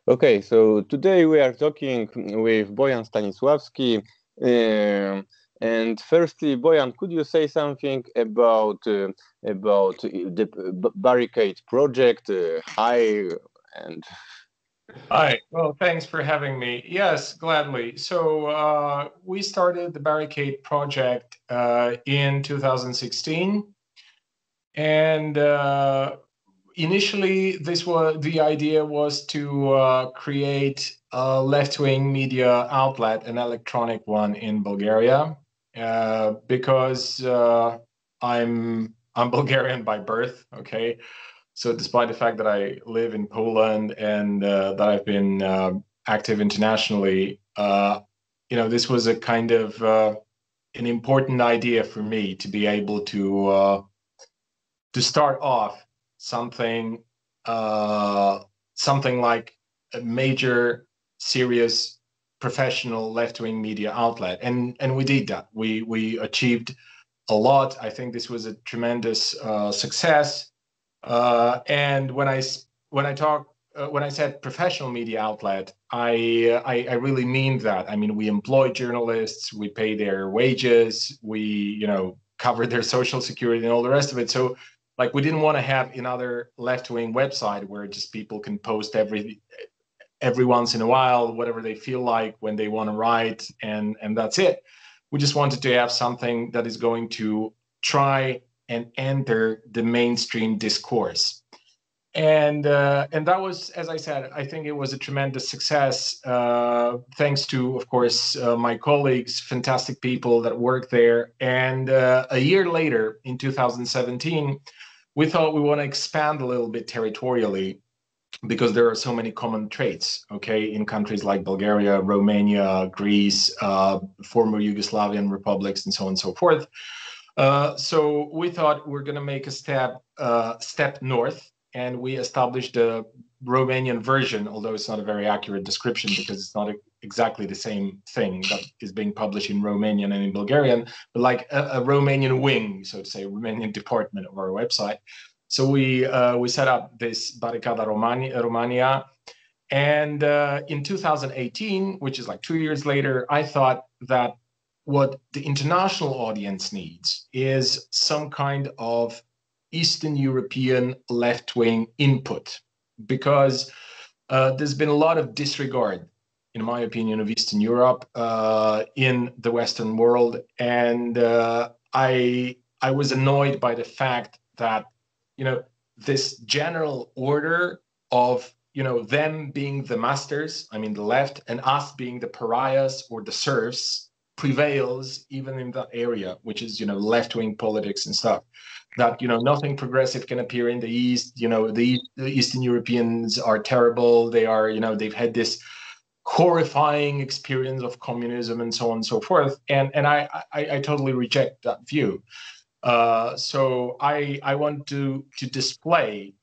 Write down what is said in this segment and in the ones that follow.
Okay, so today we are talking with Bojan Stanisławski. And firstly, Bojan, could you say something about the Barricade project, hi, and Hi. Well, thanks for having me. Yes, gladly. So we started the Barricade project in 2016, and initially, the idea was to create a left-wing media outlet, an electronic one in Bulgaria, because I'm Bulgarian by birth. Okay, so despite the fact that I live in Poland and that I've been active internationally, this was a kind of an important idea for me to be able to start off something something like a major, serious, professional left-wing media outlet, and we did that. We achieved a lot. I think this was a tremendous success. And when I said professional media outlet, I really mean that. I mean, we employ journalists, we pay their wages, we cover their social security and all the rest of it. So, like, we didn't want to have another left wing website where just people can post every once in a while whatever they feel like when they want to write, and that's it. We just wanted to have something that is going to try and enter the mainstream discourse. And that was, as I said, I think it was a tremendous success, thanks to, of course, my colleagues, fantastic people that work there. And a year later, in 2017, we thought we want to expand a little bit territorially, because there are so many common traits, okay, in countries like Bulgaria, Romania, Greece, former Yugoslavian republics, and so on and so forth. So we thought we're going to make a step north, and we established the Romanian version, although it's not a very accurate description because it's not exactly the same thing that is being published in Romanian and in Bulgarian, but like a Romanian wing, so to say, a Romanian department of our website. So we set up this Barricada Romania, and in 2018, which is like 2 years later, I thought that what the international audience needs is some kind of Eastern European left-wing input, because there's been a lot of disregard, in my opinion, of Eastern Europe in the Western world, and I was annoyed by the fact that this general order of them being the masters, I mean the left, and us being the pariahs or the serfs, prevails even in that area, which is left-wing politics and stuff. That nothing progressive can appear in the East. The Eastern Europeans are terrible. They are they've had this horrifying experience of communism and so on and so forth. And I totally reject that view. So I want to display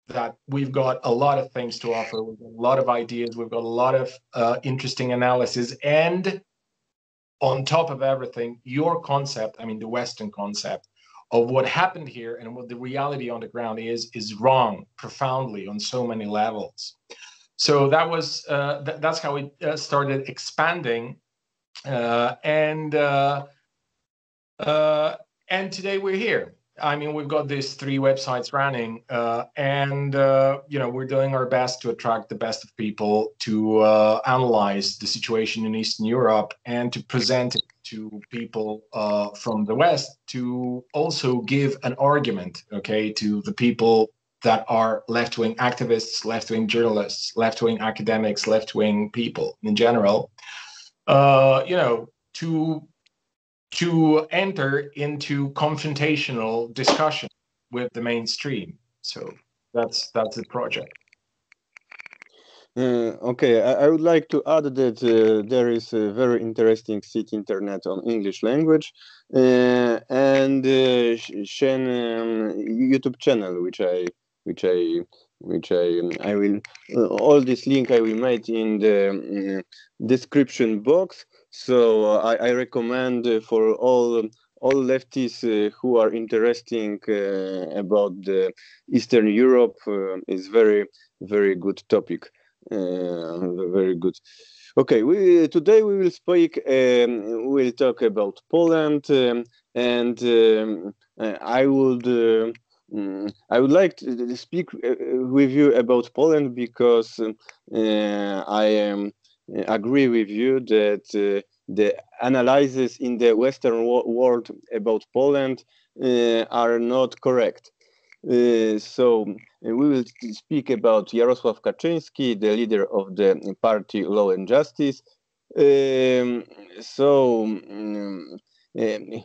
that we've got a lot of things to offer. We've got a lot of ideas. We've got a lot of interesting analysis. And on top of everything, your concept, I mean, the Western concept of what happened here and what the reality on the ground is wrong profoundly on so many levels. So that was that's how we started expanding, and today we're here. I mean, we've got these 3 websites running, and we're doing our best to attract the best of people, to analyze the situation in Eastern Europe, and to present it to people from the West, to also give an argument, okay, to the people that are left-wing activists, left-wing journalists, left-wing academics, left-wing people in general, to enter into confrontational discussion with the mainstream. So that's the project. Okay, I would like to add that there is a very interesting site internet on English language, and Shen YouTube channel, I will all this link I will make in the description box. So I recommend for all leftists who are interested about the Eastern Europe is very good topic. Very good. Okay, today we will speak. We'll talk about Poland, and I would like to speak with you about Poland because I agree with you that the analyses in the Western world about Poland are not correct. So we will speak about Jarosław Kaczyński, the leader of the party Law and Justice.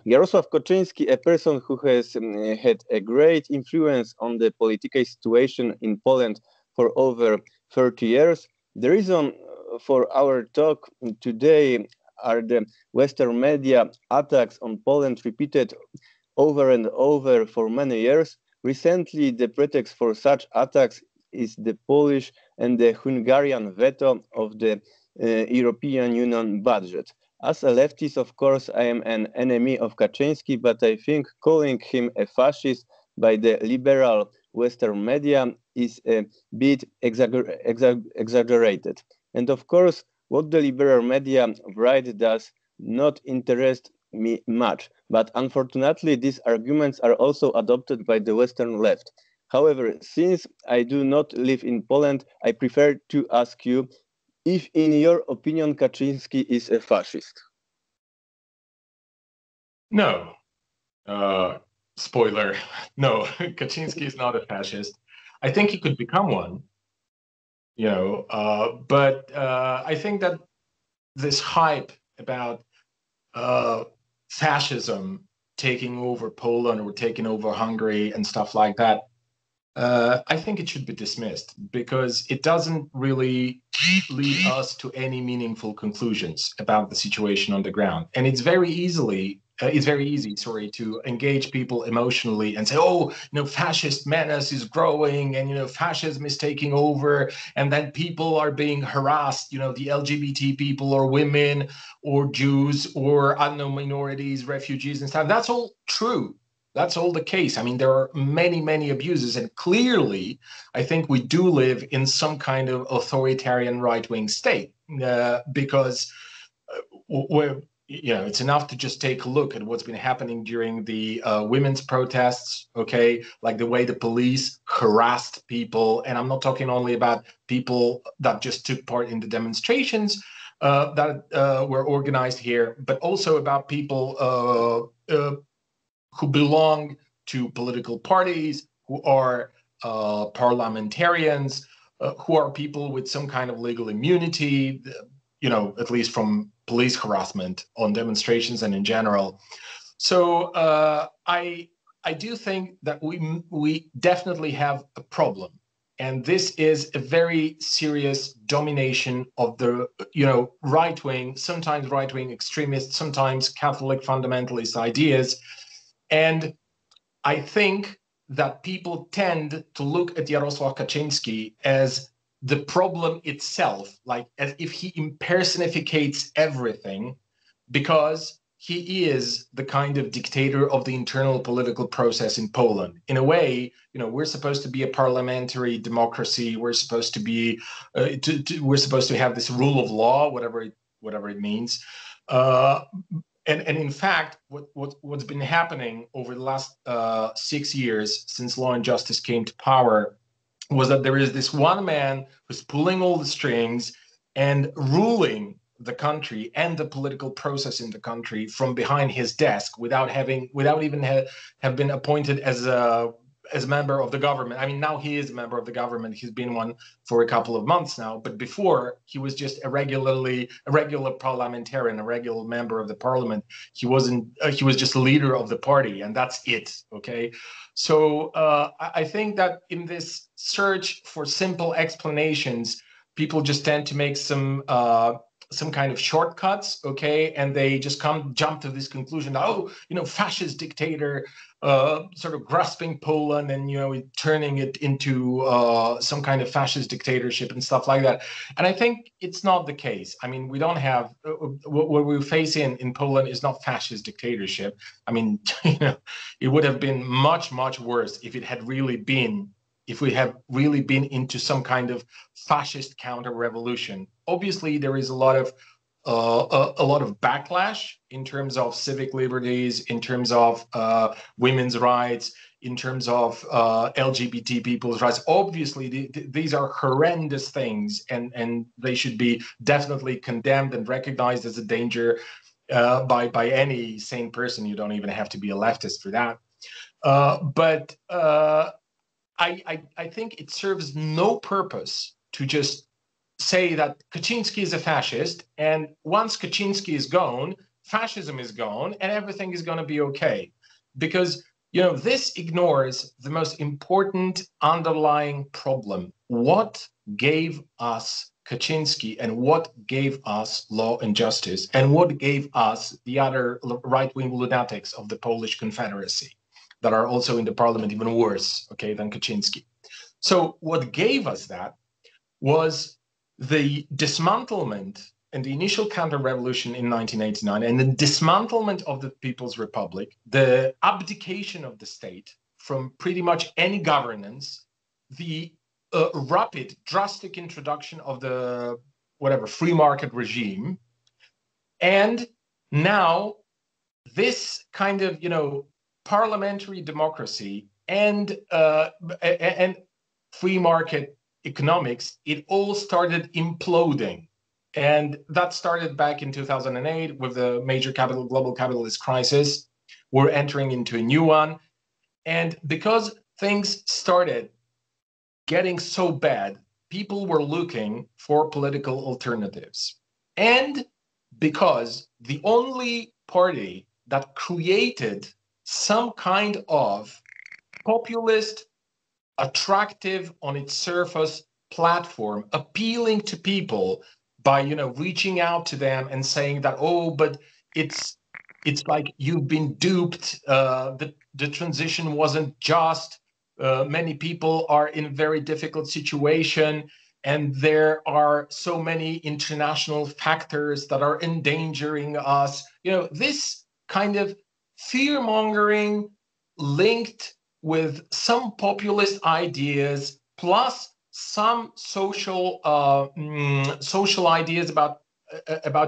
Jarosław Kaczyński, a person who has had a great influence on the political situation in Poland for over 30 years. The reason for our talk today are the Western media attacks on Poland repeated over and over for many years. Recently, the pretext for such attacks is the Polish and the Hungarian veto of the European Union budget. As a leftist, of course, I am an enemy of Kaczynski, but I think calling him a fascist by the liberal Western media is a bit exaggerated. And of course, what the liberal media right does not interest me much, but unfortunately these arguments are also adopted by the Western left. However, since I do not live in Poland, I prefer to ask you if, in your opinion, Kaczynski is a fascist. No. Spoiler. No, Kaczynski is not a fascist. I think he could become one, but I think that this hype about fascism taking over Poland or taking over Hungary and stuff like that, I think it should be dismissed because it doesn't really lead us to any meaningful conclusions about the situation on the ground. And it's very easy, to engage people emotionally and say, oh, fascist menace is growing and, fascism is taking over and then people are being harassed, the LGBT people or women or Jews or, I don't know, minorities, refugees and stuff. That's all true. That's all the case. I mean, there are many, many abuses. And clearly, I think we do live in some kind of authoritarian right-wing state because it's enough to just take a look at what's been happening during the women's protests, okay? Like the way the police harassed people. And I'm not talking only about people that just took part in the demonstrations that were organized here, but also about people who belong to political parties, who are parliamentarians, who are people with some kind of legal immunity, at least from police harassment on demonstrations and in general. So I do think that we definitely have a problem. And this is a very serious domination of the, right-wing, sometimes right-wing extremists, sometimes Catholic fundamentalist ideas. And I think that people tend to look at Jarosław Kaczyński as the problem itself, like as if he impersonificates everything, because he is the kind of dictator of the internal political process in Poland. In a way, we're supposed to be a parliamentary democracy. We're supposed to be, we're supposed to have this rule of law, whatever it means. And in fact, what's been happening over the last 6 years since Law and Justice came to power was that there is this one man who's pulling all the strings and ruling the country and the political process in the country from behind his desk without even have been appointed as a member of the government. I mean, now he is a member of the government. He's been one for a couple of months now. But before, he was just a regular parliamentarian, a regular member of the parliament. He was just a leader of the party, and that's it. Okay. So I think that in this search for simple explanations, people just tend to make some kind of shortcuts, okay, and they just jump to this conclusion that, fascist dictator sort of grasping Poland and turning it into some kind of fascist dictatorship and stuff like that. And I think it's not the case. I mean, we don't have what we face in Poland is not fascist dictatorship. I mean, it would have been much, much worse if it had really been if we have really been into some kind of fascist counter-revolution. Obviously, there is a lot of backlash in terms of civic liberties, in terms of women's rights, in terms of LGBT people's rights. Obviously, these are horrendous things, and they should be definitely condemned and recognized as a danger by any sane person. You don't even have to be a leftist for that. But I think it serves no purpose to just say that Kaczynski is a fascist, and once Kaczynski is gone, fascism is gone, and everything is going to be okay. Because, this ignores the most important underlying problem. What gave us Kaczynski, and what gave us Law and Justice, and what gave us the other right-wing lunatics of the Polish Confederacy that are also in the parliament, even worse, okay, than Kaczynski. So what gave us that was the dismantlement and the initial counter-revolution in 1989 and the dismantlement of the People's Republic, the abdication of the state from pretty much any governance, the rapid, drastic introduction of the free market regime. And now this kind of, parliamentary democracy and free market economics, it all started imploding. And that started back in 2008 with the major global capitalist crisis. We're entering into a new one. And because things started getting so bad, people were looking for political alternatives. And because the only party that created some kind of populist, attractive on its surface platform, appealing to people by reaching out to them and saying that, oh, but it's like you've been duped, the transition wasn't just, many people are in a very difficult situation, and there are so many international factors that are endangering us. This kind of fear-mongering linked with some populist ideas, plus some social ideas about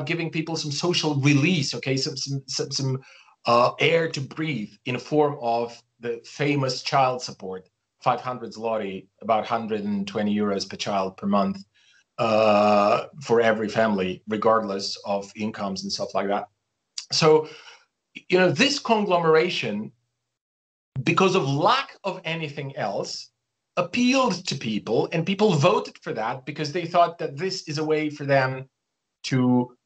giving people some social release, okay, some air to breathe in the form of the famous child support, 500 zloty, about 120 euros per child per month, for every family, regardless of incomes and stuff like that. So, this conglomeration, because of lack of anything else, appealed to people, and people voted for that because they thought that this is a way for them to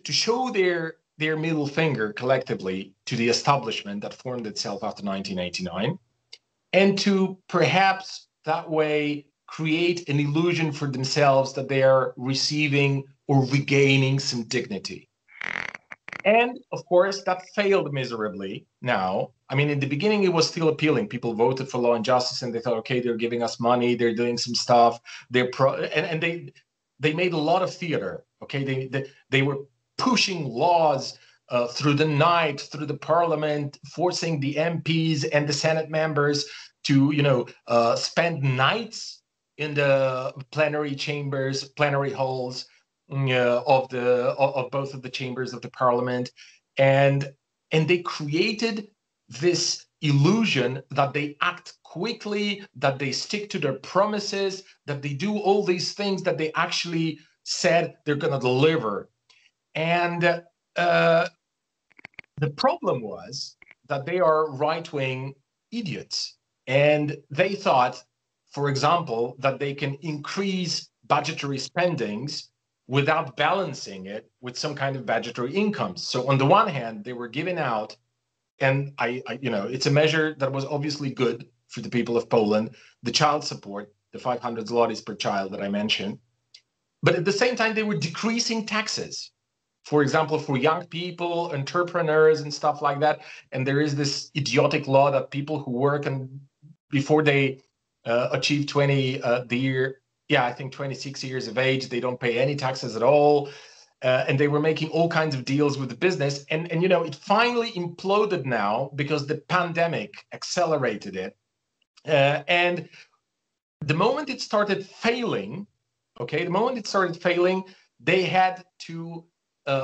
show their middle finger collectively to the establishment that formed itself after 1989, and to perhaps that way create an illusion for themselves that they are receiving or regaining some dignity. And of course, that failed miserably now. I mean, in the beginning, it was still appealing. People voted for Law and Justice, and they thought, okay, they're giving us money, they're doing some stuff. And they made a lot of theater. Okay, they were pushing laws through the night, through the parliament, forcing the MPs and the Senate members to, spend nights in the plenary chambers, plenary halls, of both of the chambers of the parliament, and they created this illusion that they act quickly, that they stick to their promises, that they do all these things that they actually said they're going to deliver. And the problem was that they are right-wing idiots, and they thought, for example, that they can increase budgetary spendings without balancing it with some kind of budgetary incomes. So on the one hand, they were giving out, and it's a measure that was obviously good for the people of Poland, the child support, the 500 zlotys per child that I mentioned. But at the same time, they were decreasing taxes, for example, for young people, entrepreneurs and stuff like that. And there is this idiotic law that people who work and before they achieve 26 years of age, they don't pay any taxes at all. And they were making all kinds of deals with the business. And it finally imploded now because the pandemic accelerated it. And the moment it started failing, they had to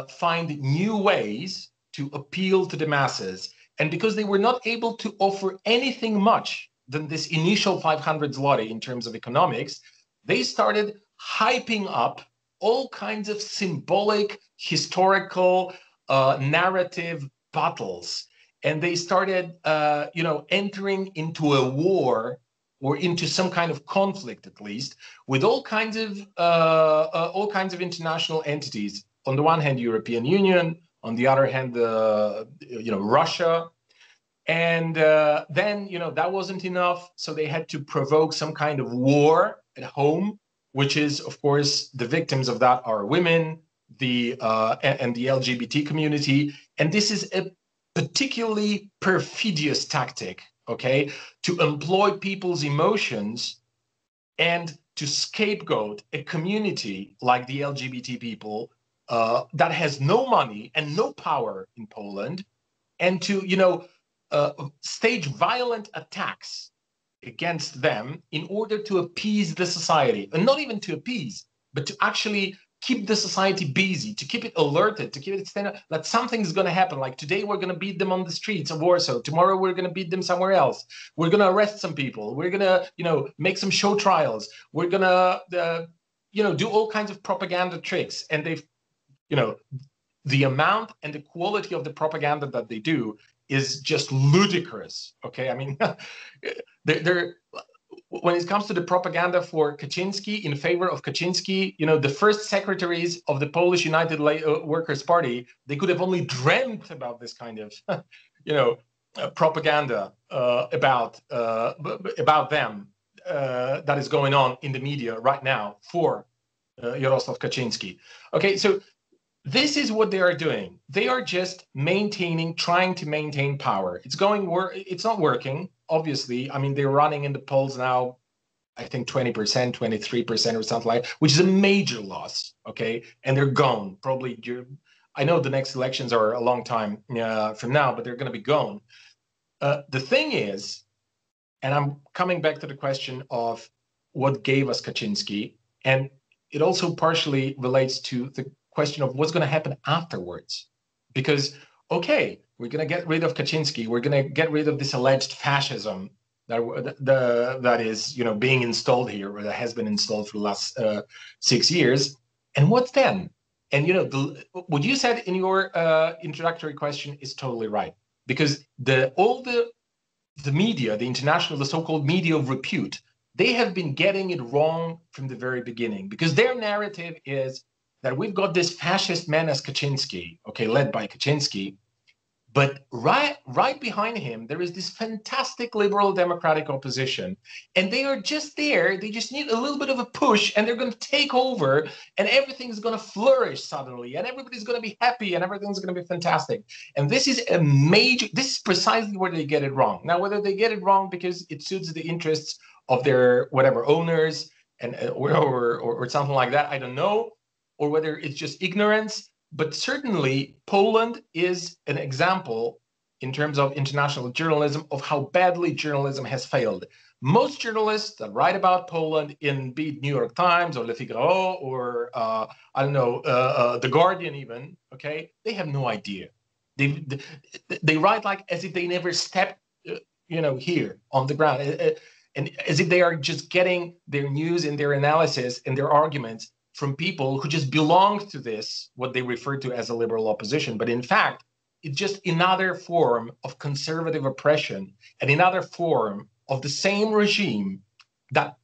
find new ways to appeal to the masses. And because they were not able to offer anything much than this initial 500 zloty in terms of economics, they started hyping up all kinds of symbolic, historical, narrative battles. And they started, entering into a war, or into some kind of conflict, at least, with all kinds of international entities. On the one hand, European Union. On the other hand, Russia. And then, that wasn't enough. So they had to provoke some kind of war at home, which is, of course, the victims of that are women, and the LGBT community. And this is a particularly perfidious tactic, okay, to employ people's emotions and to scapegoat a community like the LGBT people that has no money and no power in Poland, and to, stage violent attacks against them in order to appease the society. And not even to appease, but to actually keep the society busy, to keep it alerted, to keep it stand up, that something's going to happen. Like today, we're going to beat them on the streets of Warsaw. Tomorrow, we're going to beat them somewhere else. We're going to arrest some people. We're going to, make some show trials. We're going to, do all kinds of propaganda tricks. And they've, the amount and the quality of the propaganda that they do is just ludicrous. Okay, I mean, they're when it comes to the propaganda for Kaczynski, in favor of Kaczynski, the first secretaries of the Polish United Workers' Party, they could have only dreamt about this kind of, propaganda about them that is going on in the media right now for Jarosław Kaczynski. Okay, so this is what they are doing. They are just trying to maintain power. It's not working, obviously. I mean, they're running in the polls now, I think 20%, 23% or something like that, which is a major loss, okay? And they're gone. Probably, I know the next elections are a long time from now, but they're going to be gone. The thing is, and I'm coming back to the question of what gave us Kaczynski, and it also partially relates to the question of what's going to happen afterwards. Because, okay, we're going to get rid of Kaczynski. We're going to get rid of this alleged fascism that is, being installed here, or that has been installed for the last 6 years. And what then? And, what you said in your introductory question is totally right. Because all the media, the international, the so-called media of repute, they have been getting it wrong from the very beginning. Because their narrative is that we've got this fascist menace Kaczynski, okay, led by Kaczynski, but right behind him, there is this fantastic liberal democratic opposition. And they are just there. They just need a little bit of a push, and they're going to take over, and everything's going to flourish suddenly, and everybody's going to be happy, and everything's going to be fantastic. And this is this is precisely where they get it wrong. Now, whether they get it wrong because it suits the interests of their whatever owners or something like that, I don't know, or whether it's just ignorance. But certainly, Poland is an example in terms of international journalism of how badly journalism has failed. Most journalists that write about Poland in be it New York Times or Le Figaro or The Guardian even, okay, they have no idea. They write like as if they never stepped, here on the ground, and as if they are just getting their news and their analysis and their arguments from people who just belong to this, what they refer to as a liberal opposition. But in fact, it's just another form of conservative oppression and another form of the same regime that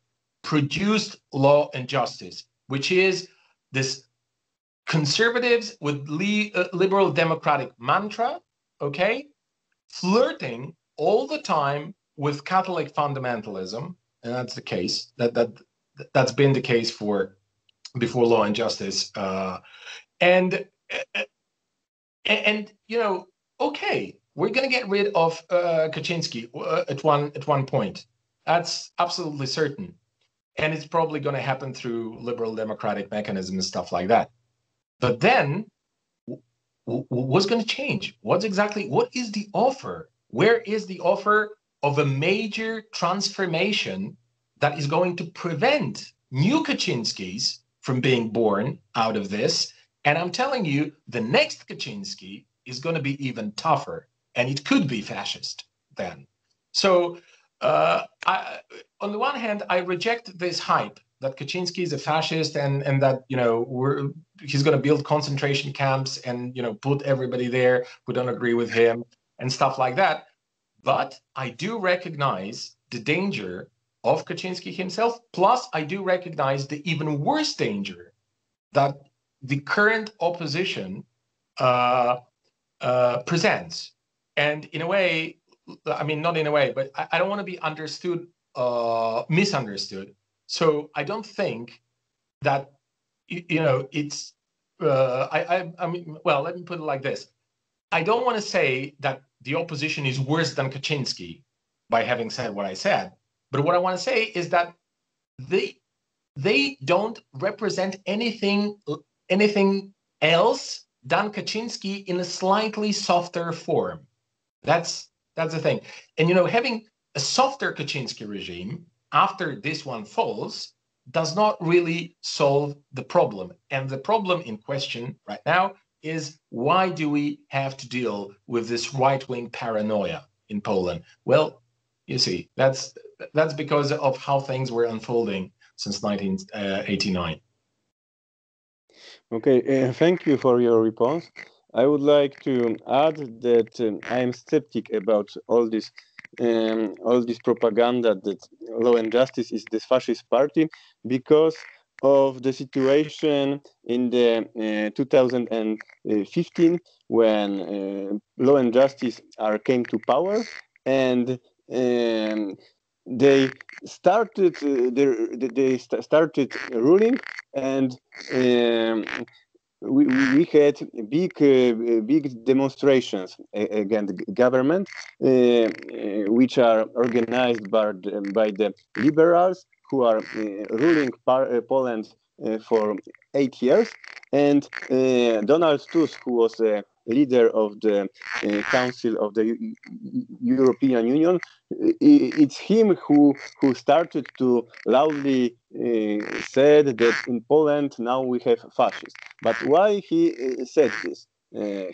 produced Law and Justice, which is this conservatives with liberal democratic mantra, okay, flirting all the time with Catholic fundamentalism. And that's the case. That's been the case before Law and Justice, and okay, we're going to get rid of Kaczynski at one point. That's absolutely certain, and it's probably going to happen through liberal democratic mechanisms and stuff like that. But then, what's going to change? What is the offer? Where is the offer of a major transformation that is going to prevent new Kaczynskis from being born out of this. And I'm telling you, the next Kaczynski is going to be even tougher, and it could be fascist then. So on the one hand, I reject this hype that Kaczynski is a fascist and that, you know, he's going to build concentration camps and, you know, put everybody there who don't agree with him and stuff like that. But I do recognize the danger of Kaczynski himself. Plus, I do recognize the even worse danger that the current opposition presents. And in a way, I mean, not in a way, but I don't want to be misunderstood. So I don't think that, you know, it's, I mean, well, let me put it like this. I don't want to say that the opposition is worse than Kaczynski by having said what I said. But what I want to say is that they don't represent anything else than Kaczynski in a slightly softer form. That's the thing. And, you know, having a softer Kaczynski regime after this one falls does not really solve the problem. And the problem in question right now is, why do we have to deal with this right-wing paranoia in Poland? Well, you see, that's because of how things were unfolding since 1989. Okay, thank you for your response. I would like to add that I am skeptic about all this propaganda that Law and Justice is the fascist party, because of the situation in the 2015 when Law and Justice came to power, and they started started ruling, and we had big demonstrations against the government, which are organized by the liberals who are ruling Poland for 8 years, and Donald Tusk, who was a leader of the Council of the European Union, it's him who started to loudly said that in Poland now we have fascists. But why he said this?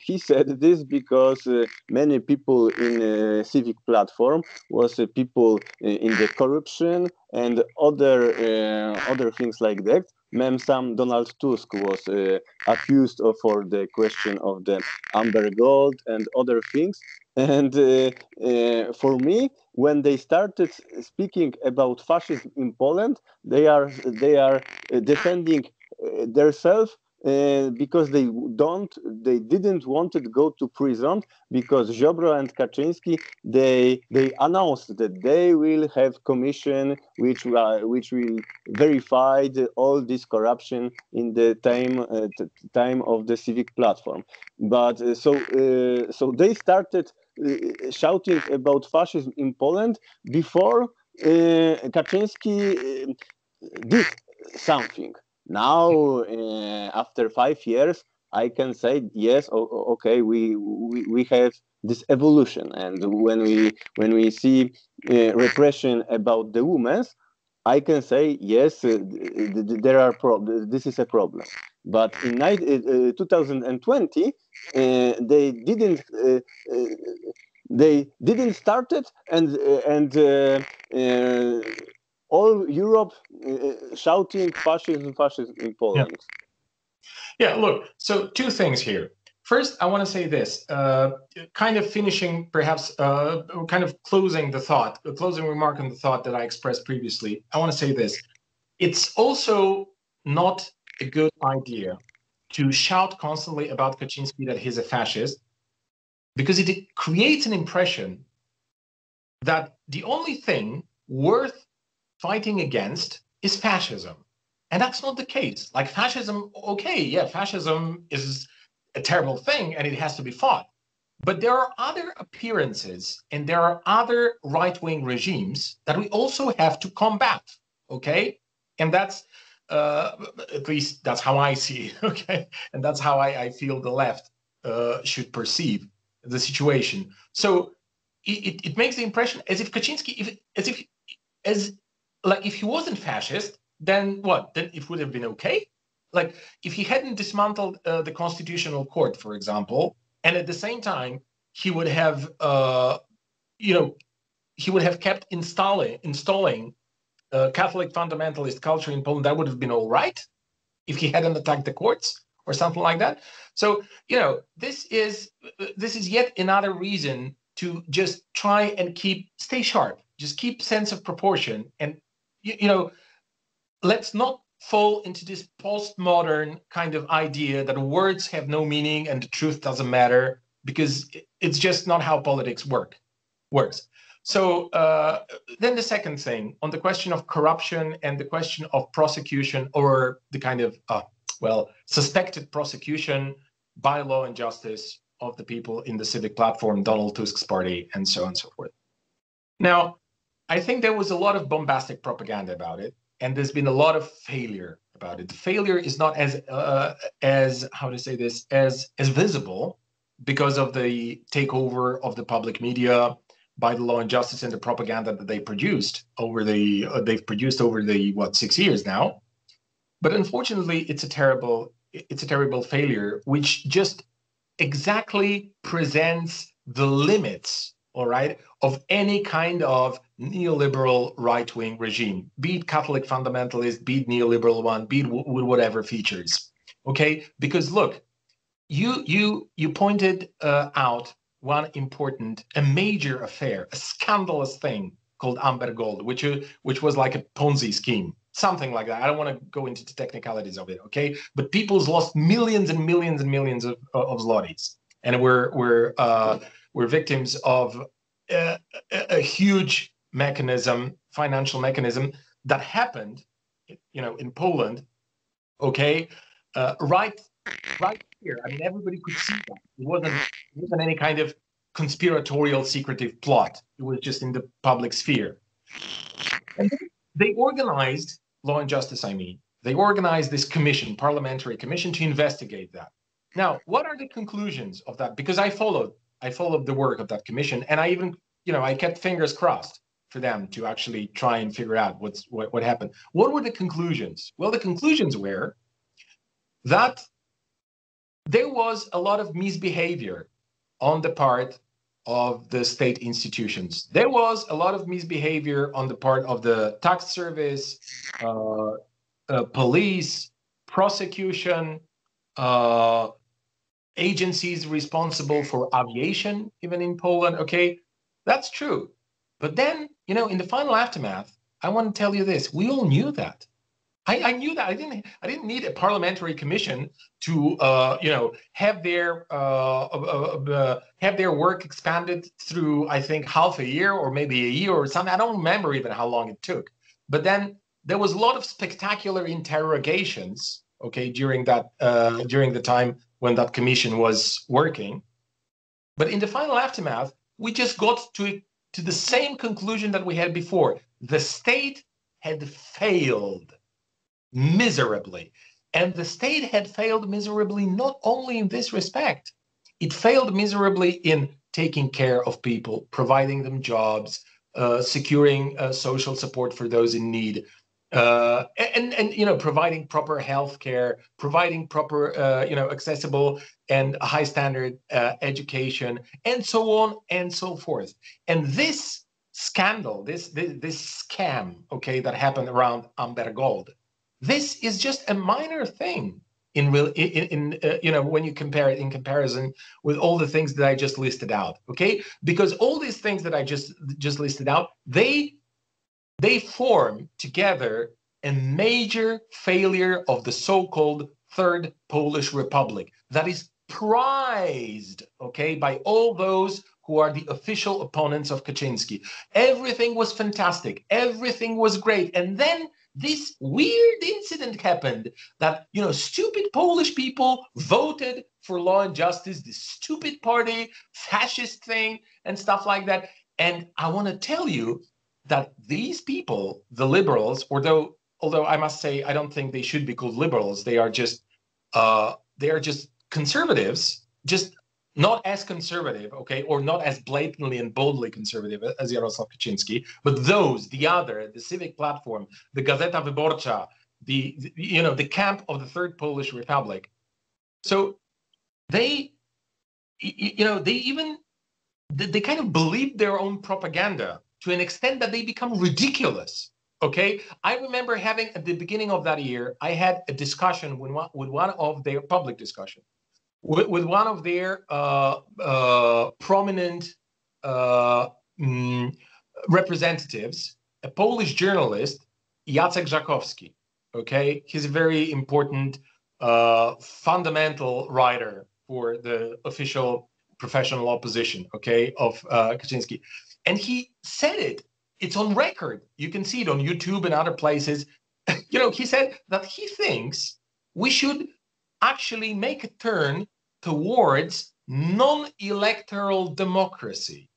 He said this because many people in civic platform was people in the corruption and other things like that. Some Donald Tusk was accused of for the question of the Amber Gold and other things. And for me, when they started speaking about fascism in Poland, they are defending themselves because they didn't want to go to prison, because Ziobro and Kaczynski they announced that they will have commission which will verify all this corruption in the time of the civic platform. But so they started shouting about fascism in Poland before Kaczynski did something. Now, after 5 years, I can say yes. Okay, we have this evolution, and when we see repression about the women, I can say yes. There are problems. This is a problem. But in 2020, they didn't. They didn't start it, and all Europe shouting fascism in Poland. Yeah, look, so two things here. First, I want to say this, kind of finishing, perhaps, kind of closing the thought, a closing remark on the thought that I expressed previously. I want to say this. It's also not a good idea to shout constantly about Kaczynski that he's a fascist, because it creates an impression that the only thing worth fighting against is fascism. And that's not the case. Like fascism, okay, yeah, fascism is a terrible thing and it has to be fought. But there are other appearances and there are other right-wing regimes that we also have to combat, okay? And that's, at least that's how I see it, okay? And that's how I feel the left should perceive the situation. So it makes the impression as if Kaczynski, if he wasn't fascist, then what? Then it would have been okay. Like if he hadn't dismantled the constitutional court, for example, and at the same time he would have, he would have kept installing Catholic fundamentalist culture in Poland, that would have been all right if he hadn't attacked the courts or something like that. So, this is yet another reason to just try and stay sharp, just keep sense of proportion. And, let's not fall into this postmodern kind of idea that words have no meaning and the truth doesn't matter, because it's just not how politics works. So then the second thing, on the question of corruption and the question of prosecution, or the kind of, suspected prosecution by Law and Justice of the people in the civic platform, Donald Tusk's party, and so on and so forth. Now, I think there was a lot of bombastic propaganda about it, and there's been a lot of failure about it. The failure is not as visible because of the takeover of the public media by the Law and Justice and the propaganda that they produced over the 6 years now. But unfortunately, it's a terrible failure, which just exactly presents the limits, all right, of any kind of neoliberal right-wing regime, be it Catholic fundamentalist, be it neoliberal one, be it with whatever features. Okay, because look, you pointed out one a major affair, a scandalous thing called Amber Gold, which was like a Ponzi scheme, something like that. I don't want to go into the technicalities of it, okay? But people's lost millions and millions and millions of zlotys, and we're victims of a huge financial mechanism that happened, in Poland, okay, right here. I mean, everybody could see that. It wasn't any kind of conspiratorial, secretive plot. It was just in the public sphere. And they organized Law and Justice, they organized this commission, parliamentary commission, to investigate that. Now, what are the conclusions of that? Because I followed the work of that commission, and I even, I kept fingers crossed for them to actually try and figure out what happened. What were the conclusions? Well, the conclusions were that there was a lot of misbehavior on the part of the state institutions. There was a lot of misbehavior on the part of the tax service, police, prosecution, agencies responsible for aviation, even in Poland. Okay, that's true. But then, in the final aftermath, I want to tell you this: we all knew that. I knew that. I didn't need a parliamentary commission to have their work expanded through, I think, half a year or maybe a year or something. I don't remember even how long it took. But then there was a lot of spectacular interrogations, okay, during the time when that commission was working. But in the final aftermath, we just got to the same conclusion that we had before. The state had failed miserably. And the state had failed miserably not only in this respect. It failed miserably in taking care of people, providing them jobs, securing social support for those in need, and providing proper health care, providing proper accessible and high standard education, and so on and so forth. And this scandal, this scam, okay, that happened around Amber Gold, this is just a minor thing when you compare it in comparison with all the things that I just listed out, okay? Because all these things that I just listed out, they form together a major failure of the so-called Third Polish Republic that is prized, okay, by all those who are the official opponents of Kaczynski. Everything was fantastic. Everything was great. And then this weird incident happened that, stupid Polish people voted for Law and Justice, this stupid party, fascist thing, and stuff like that. And I want to tell you that these people, the liberals, although I must say, I don't think they should be called liberals. They are just conservatives, just not as conservative, okay, or not as blatantly and boldly conservative as Jarosław Kaczynski, but those, the other, the Civic Platform, the Gazeta Wyborcza, the camp of the Third Polish Republic. So they kind of believe their own propaganda to an extent that they become ridiculous. Okay, I remember having at the beginning of that year, I had a discussion with one of their public discussion with one of their prominent representatives, a Polish journalist, Jacek Żakowski. Okay, he's a very important, fundamental writer for the official professional opposition, okay, of Kaczynski. And he said it. It's on record. You can see it on YouTube and other places. He said that he thinks we should actually make a turn towards non-electoral democracy,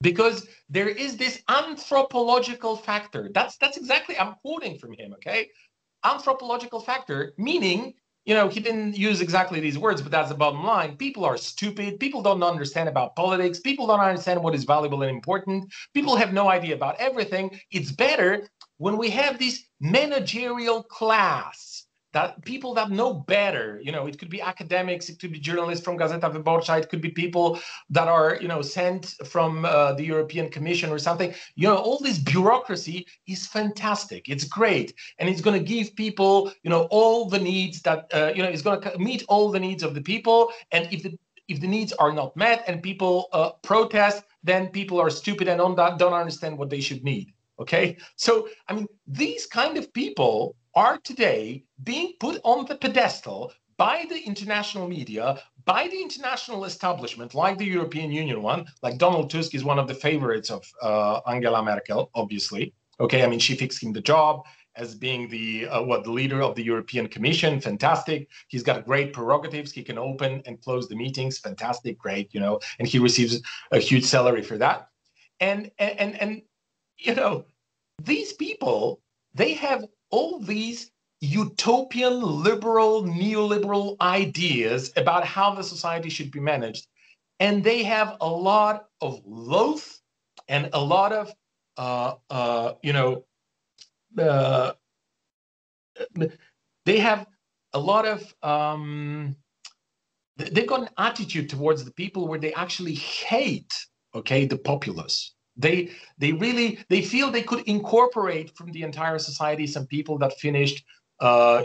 because there is this anthropological factor. That's exactly, I'm quoting from him, okay? Anthropological factor, meaning, he didn't use exactly these words, but that's the bottom line. People are stupid. People don't understand about politics. People don't understand what is valuable and important. People have no idea about everything. It's better when we have this managerial class, that people that know better, it could be academics, it could be journalists from Gazeta Wyborcza, it could be people that are, sent from the European Commission or something. All this bureaucracy is fantastic. It's great. And it's going to give people, all the needs that, it's going to meet all the needs of the people. And if the needs are not met and people protest, then people are stupid and don't understand what they should need. Okay. So, these kind of people are today being put on the pedestal by the international media, by the international establishment, like the European Union one. Like Donald Tusk is one of the favorites of Angela Merkel, obviously. Okay, she fixed him the job as being the leader of the European Commission. Fantastic. He's got great prerogatives. He can open and close the meetings. Fantastic, great, and he receives a huge salary for that. And these people, they have all these utopian, liberal, neoliberal ideas about how the society should be managed. And they have a lot of loath and a lot of, they have a lot of, they've got an attitude towards the people where they actually hate, okay, the populace. They feel they could incorporate from the entire society some people that finished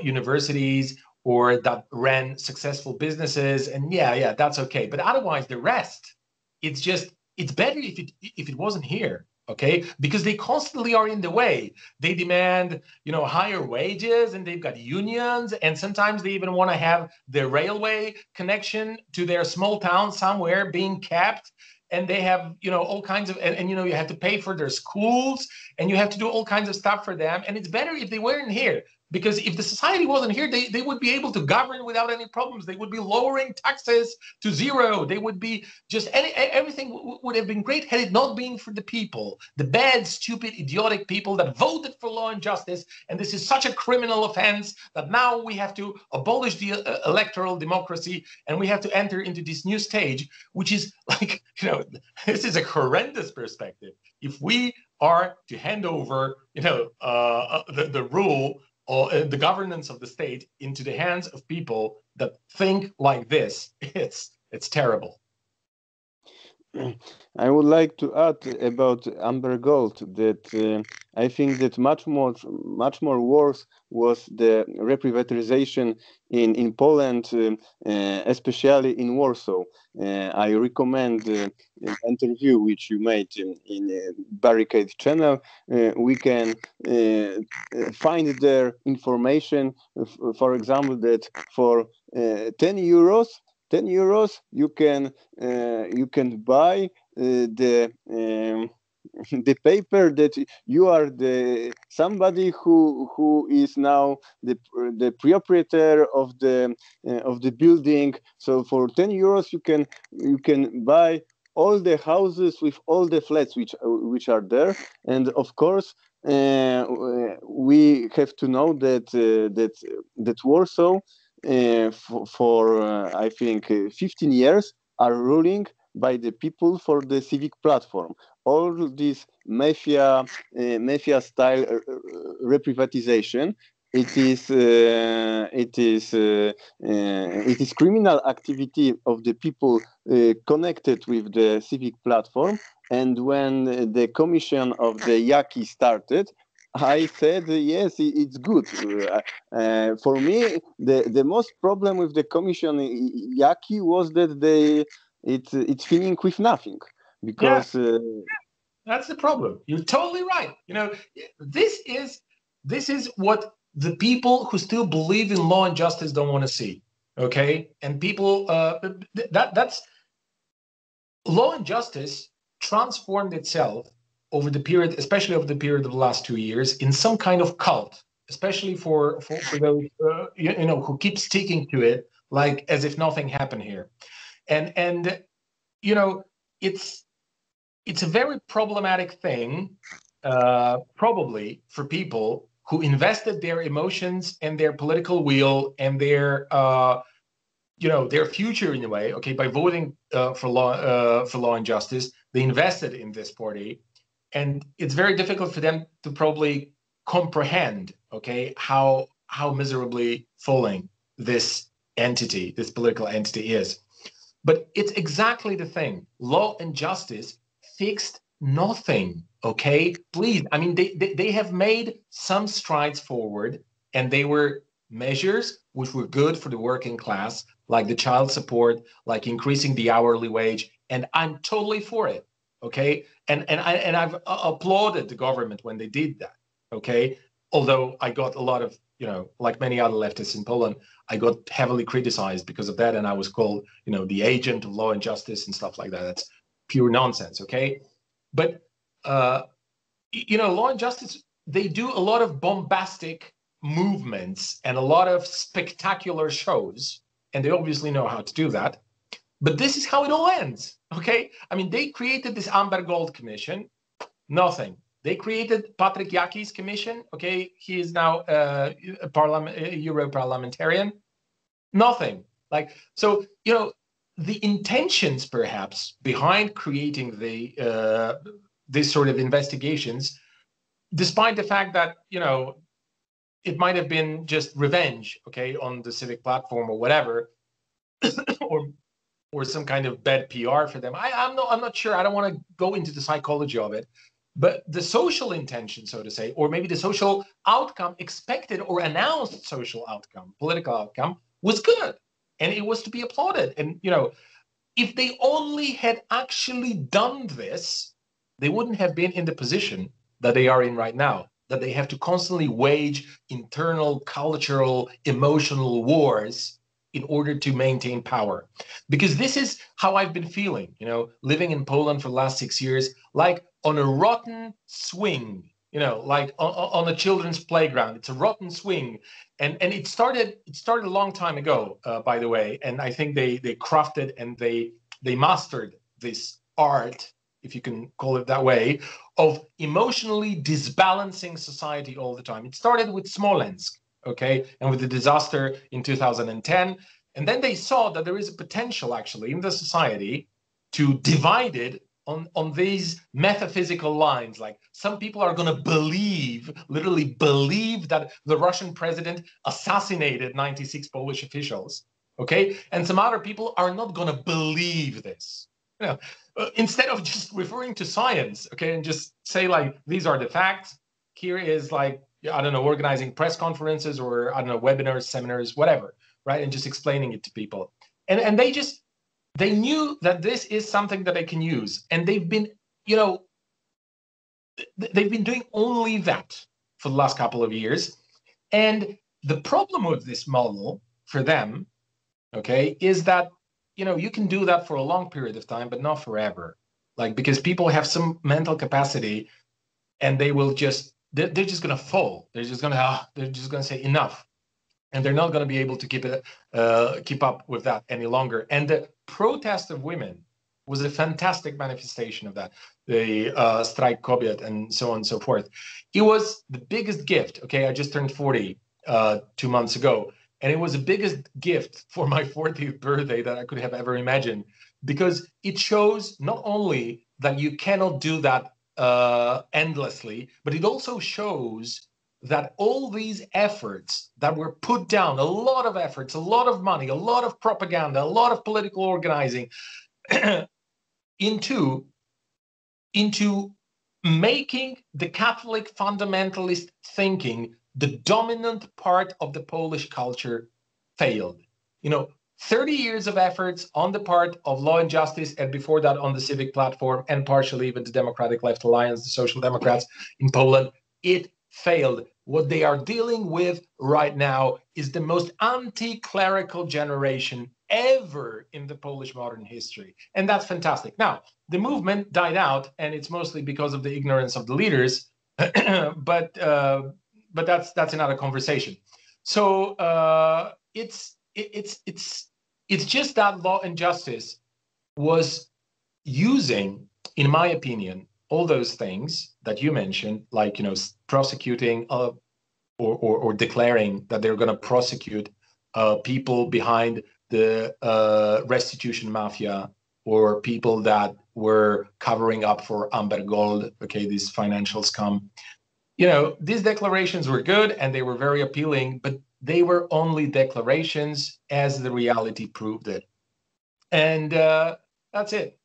universities or that ran successful businesses, and yeah, that's okay. But otherwise, the rest, it's better if it wasn't here, okay? Because they constantly are in the way. They demand, higher wages, and they've got unions, and sometimes they even want to have the railway connection to their small town somewhere being kept. And they have, all kinds of, and you have to pay for their schools, and you have to do all kinds of stuff for them. And it's better if they weren't here, because if the society wasn't here, they would be able to govern without any problems. They would be lowering taxes to zero. They would be everything would have been great had it not been for the people, the bad, stupid, idiotic people that voted for law and justice. And this is such a criminal offense that now we have to abolish the electoral democracy, and we have to enter into this new stage, which is like, this is a horrendous perspective. If we are to hand over, the rule or the governance of the state into the hands of people that think like this, it's terrible. I would like to add about Amber Gold that I think that much more worse was the reprivatization in Poland, especially in Warsaw. I recommend an interview which you made in Barricade channel. We can find there information, for example, that for 10 euros you can buy the paper that you are somebody who is now the proprietor of the building. So for 10 euros you can buy all the houses with all the flats which are there. And of course we have to know that Warsaw for I think 15 years are ruling by the people for the civic platform. All this mafia style reprivatization, it is criminal activity of the people connected with the civic platform. And when the commission of the Jaki started, I said yes, it's good. For me, the most problem with the commission Jaki was that it's filling with nothing, because that's the problem. You're totally right. This is what the people who still believe in law and justice don't want to see. Okay, and people that's law and justice transformed itself over the period, especially over the period of the last 2 years, in some kind of cult, especially for those who keep sticking to it, like as if nothing happened here, and it's a very problematic thing, probably for people who invested their emotions and their political will and their future in a way, okay, by voting for law and justice. They invested in this party, and it's very difficult for them to probably comprehend, okay, how miserably falling this political entity is. But it's exactly the thing. Law and justice fixed nothing, okay? Please, I mean, they have made some strides forward, and they were measures which were good for the working class, like the child support, like increasing the hourly wage, and I'm totally for it, okay? And I've applauded the government when they did that, okay? Although I got a lot of, like many other leftists in Poland, I got heavily criticized because of that, and I was called, the agent of law and justice and stuff like that. That's pure nonsense, okay? But law and justice, they do a lot of bombastic movements and a lot of spectacular shows, and they obviously know how to do that. But this is how it all ends, okay? I mean, they created this Amber Gold Commission, nothing. They created Patrick Jaki's commission, okay? He is now a Euro parliamentarian, nothing. Like, so, the intentions perhaps behind creating this sort of investigations, despite the fact that, it might have been just revenge, okay, on the civic platform or whatever, or some kind of bad PR for them. I'm not sure. I don't want to go into the psychology of it, but the social intention, so to say, or maybe the social outcome, expected or announced social outcome, political outcome, was good, and it was to be applauded. And if they only had actually done this, they wouldn't have been in the position that they are in right now, that they have to constantly wage internal cultural, emotional wars in order to maintain power. Because this is how I've been feeling, living in Poland for the last 6 years, like on a rotten swing, like on a children's playground. It's a rotten swing. And it started a long time ago, by the way. And I think they crafted and they mastered this art, if you can call it that way, of emotionally disbalancing society all the time. It started with Smolensk, okay, and with the disaster in 2010. And then they saw that there is a potential actually in the society to divide it on these metaphysical lines. Like, some people are going to literally believe that the Russian president assassinated 96 Polish officials, okay? And some other people are not going to believe this. Instead of just referring to science, okay, and just say, like, these are the facts, here is, like, I don't know, organizing press conferences or, I don't know, webinars, seminars, whatever, right? And just explaining it to people. And they knew that this is something that they can use. And they've been, they've been doing only that for the last couple of years. And the problem with this model for them, okay, is that, you can do that for a long period of time, but not forever. Like, because people have some mental capacity, and they will just, they're just going to fall. They're just going to say enough. And they're not going to be able to keep up with that any longer. And the protest of women was a fantastic manifestation of that. The Strajk Kobiet and so on and so forth. It was the biggest gift. Okay, I just turned 40 2 months ago. And it was the biggest gift for my 40th birthday that I could have ever imagined, because it shows not only that you cannot do that endlessly, but it also shows that all these efforts that were put down, a lot of efforts, a lot of money, a lot of propaganda, a lot of political organizing into making the Catholic fundamentalist thinking the dominant part of the Polish culture failed. 30 years of efforts on the part of Law and Justice, and before that on the Civic Platform, and partially even the Democratic Left Alliance, the Social Democrats in Poland, it failed. What they are dealing with right now is the most anti-clerical generation ever in the Polish modern history. And that's fantastic. Now, the movement died out, and it's mostly because of the ignorance of the leaders, but that's another conversation. So it's just that Law and Justice was using, in my opinion, all those things that you mentioned, like prosecuting or declaring that they're going to prosecute people behind the restitution mafia, or people that were covering up for Amber Gold, this financial scum. These declarations were good and they were very appealing, but they were only declarations, as the reality proved it. And that's it.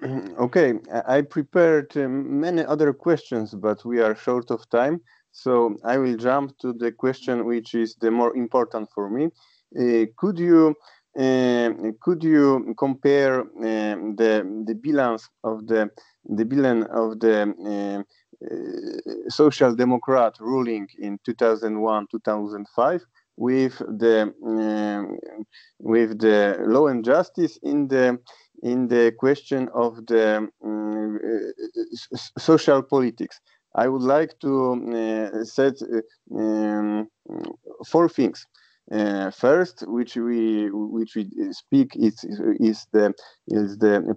Okay, I prepared many other questions, but we are short of time. So I will jump to the question which is the more important for me. Could you compare the balance of the Social Democrat ruling in 2001-2005 with the Law and Justice in the question of the social politics? I would like to set four things. First, which we speak is the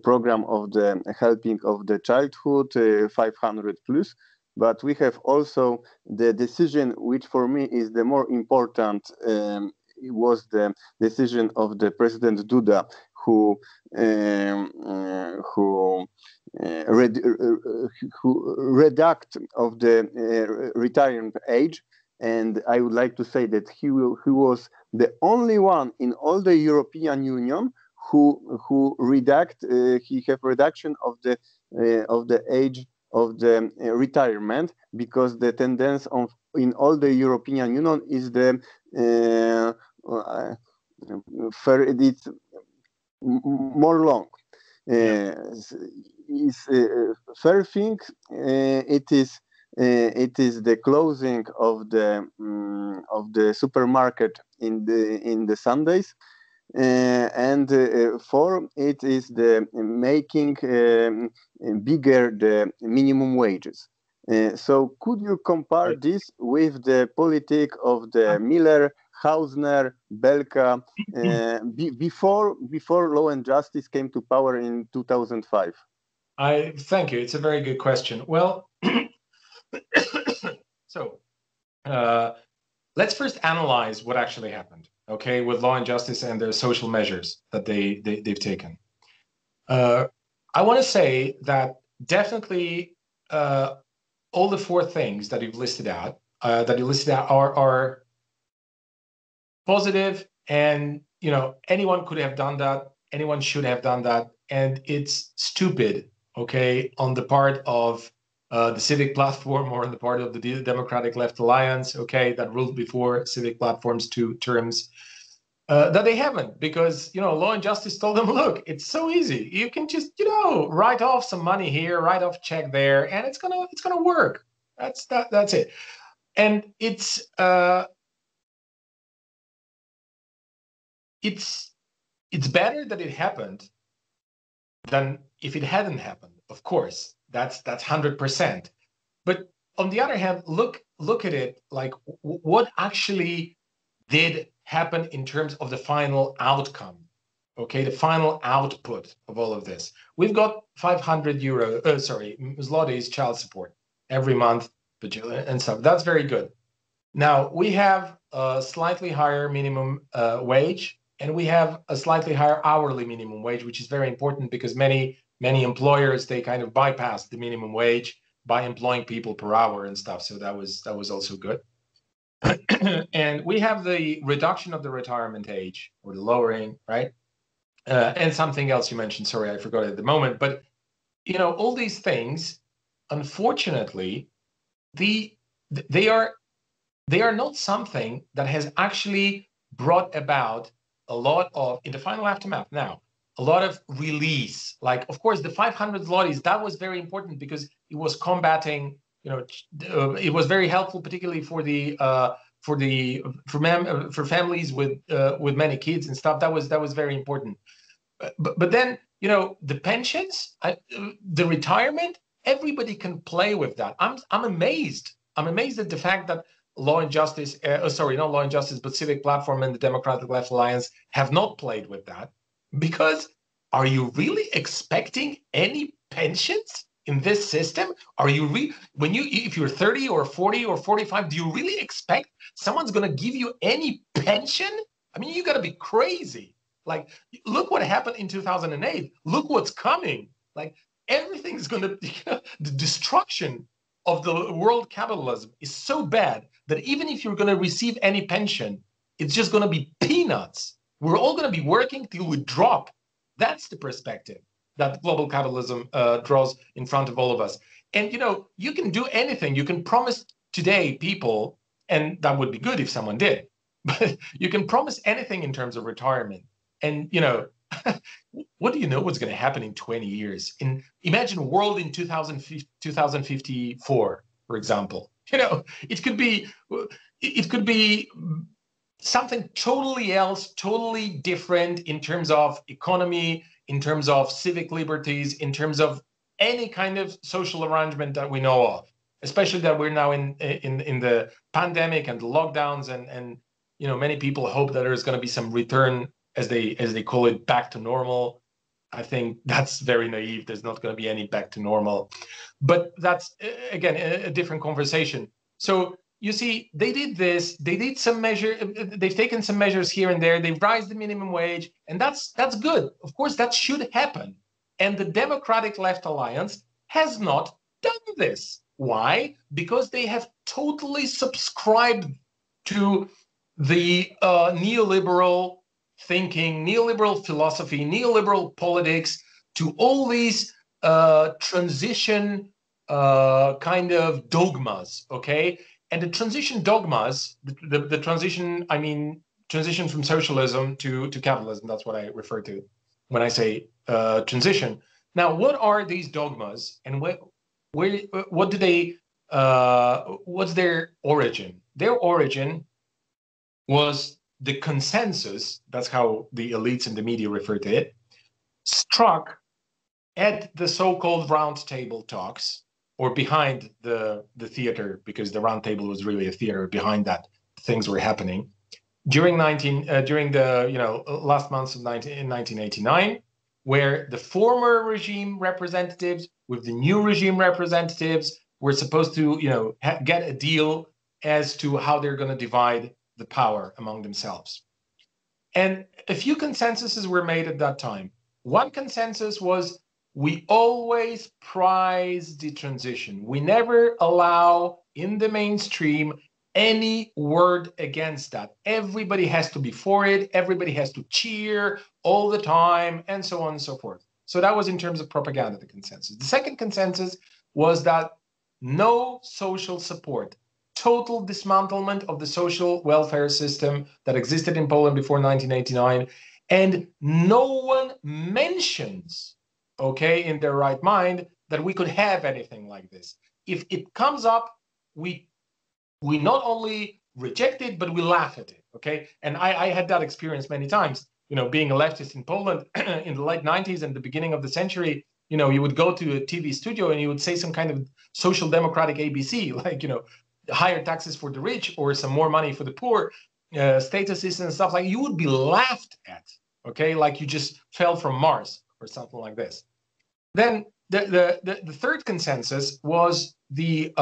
program of the helping of the childhood 500 plus, but we have also the decision which for me is the more important. It was the decision of the President Duda, who reduct of the retirement age. And I would like to say that he was the only one in all the European Union who he have reduction of the age of the retirement, because the tendency in all the European Union is the it's more long. First thing, it is the closing of the supermarket in the Sundays, and four, it is the making bigger the minimum wages. So could you compare this with the politic of the Miller, Hausner, Belka before Law and Justice came to power in 2005? Thank you. It's a very good question. Well, so let's first analyze what actually happened, with Law and Justice and the social measures that they've taken. I want to say that definitely all the four things that you've listed out are positive, and anyone could have done that, anyone should have done that, and it's stupid, on the part of the Civic Platform, or on the part of the Democratic Left Alliance, that ruled before Civic Platform's 2 terms, that they haven't, because Law and Justice told them, look, it's so easy. You can just write off some money here, write off check there, and it's gonna work. That's it. And it's better that it happened than if it hadn't happened. Of course, that's 100%. But on the other hand, look at it like what actually did happen in terms of the final outcome. The final output of all of this. We've got 500 zlotys child support every month, and stuff. That's very good. Now we have a slightly higher minimum wage, and we have a slightly higher hourly minimum wage, which is very important because many employers, they kind of bypass the minimum wage by employing people per hour and stuff. So that was also good. And we have the reduction of the retirement age, or the lowering, right? And something else you mentioned, sorry, I forgot at the moment. But, you know, all these things, unfortunately, they are not something that has actually brought about a lot of, in the final aftermath now, a lot of release. Like, of course, the 500 zlotys, that was very important because it was combating, you know, it was very helpful, particularly for families with many kids and stuff. That was very important. But then, you know, the pensions, the retirement, everybody can play with that. I'm amazed. I'm amazed at the fact that Law and Justice, sorry, not Law and Justice, but Civic Platform and the Democratic Left Alliance have not played with that. Because are you really expecting any pensions in this system? Are you if you're 30 or 40 or 45, do you really expect someone's going to give you any pension? I mean, you got to be crazy. Like, look what happened in 2008. Look what's coming. Like, everything's going to, you know, the destruction of the world capitalism is so bad that even if you're going to receive any pension, it's just going to be peanuts. We're all going to be working till we drop. That's the perspective that global capitalism draws in front of all of us. And, you know, you can do anything. You can promise today people, and that would be good if someone did, but you can promise anything in terms of retirement. And, you know, what do you know what's going to happen in 20 years? Imagine a world in 2054, for example. You know, it could be something totally else, totally different in terms of economy, in terms of civic liberties, in terms of any kind of social arrangement that we know of. Especially that we're now in the pandemic and the lockdowns, and you know, many people hope that there's going to be some return, as they call it, back to normal. I think that's very naive. There's not going to be any back to normal. But that's, again, a different conversation. So you see, they did this. They did some measure. They've taken some measures here and there. They've raised the minimum wage, and that's good. Of course, that should happen. And the Democratic Left Alliance has not done this. Why? Because they have totally subscribed to the neoliberal thinking, neoliberal philosophy, neoliberal politics, to all these transition kind of dogmas, okay? And the transition dogmas, the transition, I mean, transition from socialism to capitalism, that's what I refer to when I say transition. Now, what are these dogmas, and what do they, what's their origin? Their origin was the consensus, that's how the elites and the media refer to it, struck at the so-called round table talks, or behind the theater, because the round table was really a theater. Behind that, things were happening during the last months of 1989, where the former regime representatives with the new regime representatives were supposed to, you know, get a deal as to how they're going to divide the power among themselves. And a few consensuses were made at that time. One consensus was, we always prize the transition. We never allow in the mainstream any word against that. Everybody has to be for it. Everybody has to cheer all the time, and so on and so forth. So that was in terms of propaganda, the consensus. The second consensus was that no social support, total dismantlement of the social welfare system that existed in Poland before 1989, and no one mentions, okay, in their right mind, that we could have anything like this. If it comes up, we not only reject it, but we laugh at it, okay? And I had that experience many times, you know, being a leftist in Poland in the late 90s and the beginning of the century. You know, you would go to a TV studio and you would say some kind of social democratic ABC, like, you know, higher taxes for the rich or some more money for the poor, statuses and stuff, like, you would be laughed at, okay? Like you just fell from Mars or something like this. Then the third consensus was the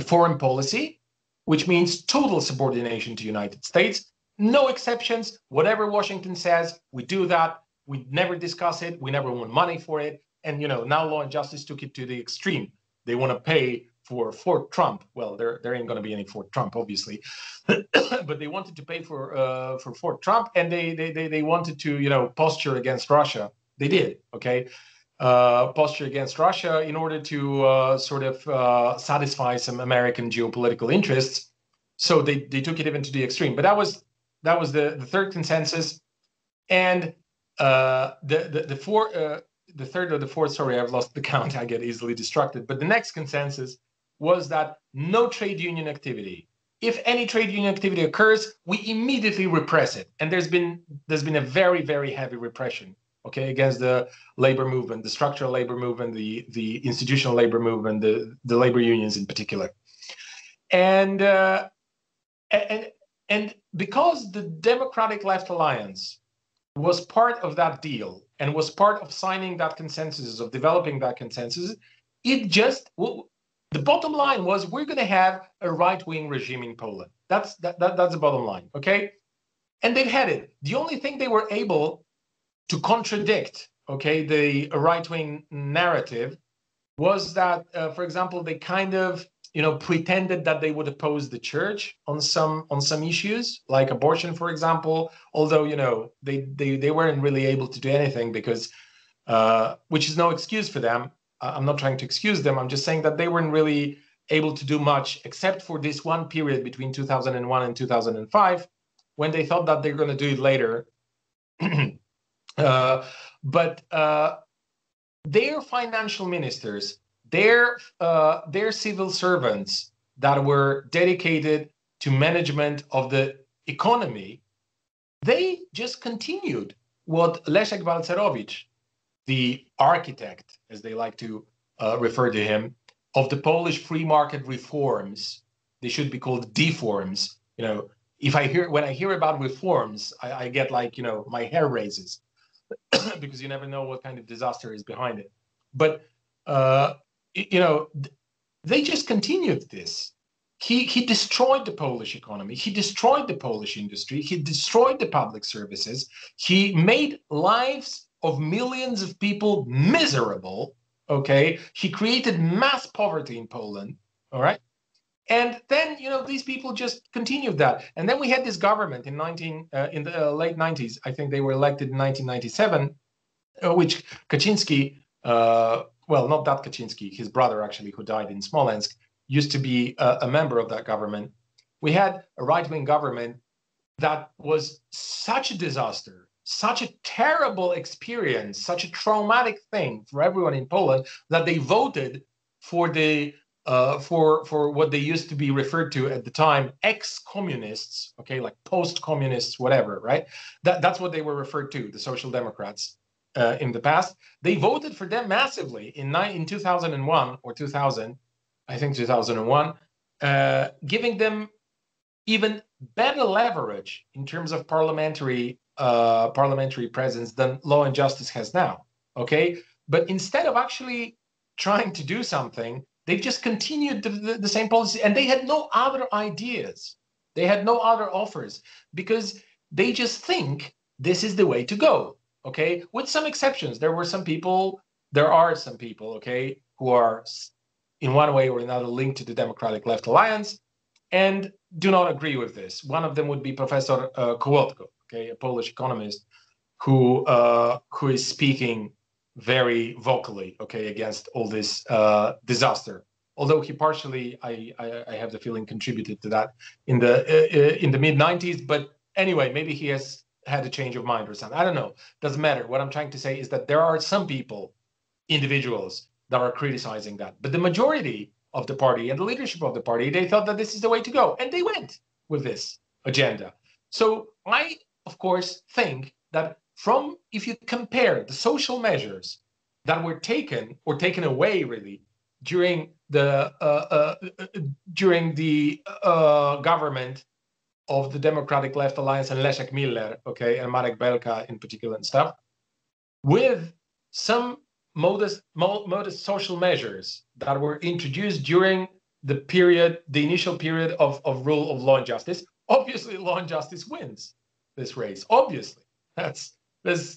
foreign policy, which means total subordination to the United States. no exceptions. Whatever Washington says, we do that. We never discuss it. We never want money for it. And now Law and Justice took it to the extreme. They want to pay for Fort Trump. Well, there ain't going to be any Fort Trump, obviously, but they wanted to pay for Fort Trump, and they wanted to posture against Russia. They did, okay, posture against Russia in order to sort of satisfy some American geopolitical interests. So they took it even to the extreme. But that was the third consensus, and the third or the fourth, sorry, I've lost the count, I get easily distracted. But the next consensus was that no trade union activity. If any trade union activity occurs, we immediately repress it. And there's been a very, very heavy repression, okay, against the labor movement, the structural labor movement, the institutional labor movement, the labor unions in particular. And because the Democratic Left Alliance was part of that deal and was part of signing that consensus, of developing that consensus, the bottom line was, we're going to have a right-wing regime in Poland. That's the bottom line, okay? And they've had it. The only thing they were able to contradict, okay, the right-wing narrative was that, for example, they kind of pretended that they would oppose the church on some issues, like abortion, for example. Although they weren't really able to do anything because, which is no excuse for them. I'm not trying to excuse them. I'm just saying that they weren't really able to do much, except for this one period between 2001 and 2005, when they thought that they're going to do it later. But their financial ministers, their civil servants that were dedicated to management of the economy, they just continued what Leszek Balcerowicz, the architect, as they like to refer to him, of the Polish free market reforms. They should be called deforms. When I hear about reforms, I get my hair raises because you never know what kind of disaster is behind it. But they just continued this. He destroyed the Polish economy. He destroyed the Polish industry. He destroyed the public services. He made lives of millions of people miserable, okay? He created mass poverty in Poland, all right? And then, these people just continued that. And then we had this government in the late 90s. I think they were elected in 1997, which Kaczynski, well, not that Kaczynski, his brother actually, who died in Smolensk, used to be a member of that government. We had a right-wing government that was such a disaster, such a terrible experience, such a traumatic thing for everyone in Poland, that they voted for for what they used to be referred to at the time, ex-communists, okay, like post-communists, whatever, right? That's what they were referred to, the Social Democrats in the past. They voted for them massively in 2001 or 2000, I think 2001, giving them even better leverage in terms of parliamentary presence than Law and Justice has now, okay? But instead of actually trying to do something, they've just continued the same policy, and they had no other ideas. They had no other offers, because they just think this is the way to go, okay? With some exceptions. There are some people, okay, who are in one way or another linked to the Democratic Left Alliance and do not agree with this. One of them would be Professor Kołotko, okay, a Polish economist who is speaking very vocally, okay, against all this disaster. Although he partially, I have the feeling, contributed to that in the mid-90s. But anyway, maybe he has had a change of mind or something. I don't know. Doesn't matter. What I'm trying to say is that there are some people, individuals, that are criticizing that. But the majority of the party and the leadership of the party, they thought that this is the way to go. And they went with this agenda. So I, of course, think that if you compare the social measures that were taken or taken away really during the government of the Democratic Left Alliance and Leszek Miller, okay, and Marek Belka in particular and stuff, with some modest social measures that were introduced during the initial period of rule of law and justice. Obviously, law and justice wins this race. Obviously, there's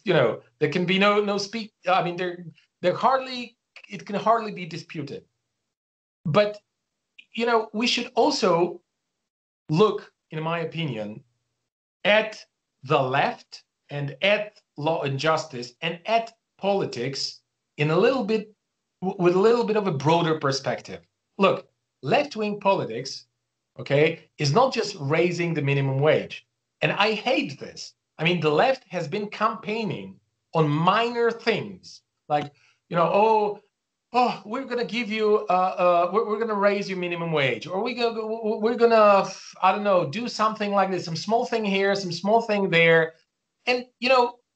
there can be no speak. I mean, it can hardly be disputed. But we should also look, in my opinion, at the left and at law and justice and at politics with a little bit of a broader perspective. Look, left-wing politics, okay, is not just raising the minimum wage. And I hate this. I mean, the left has been campaigning on minor things like, we're going to give you, we're going to raise your minimum wage, or we're going to, I don't know, do something like this, some small thing here, some small thing there. And,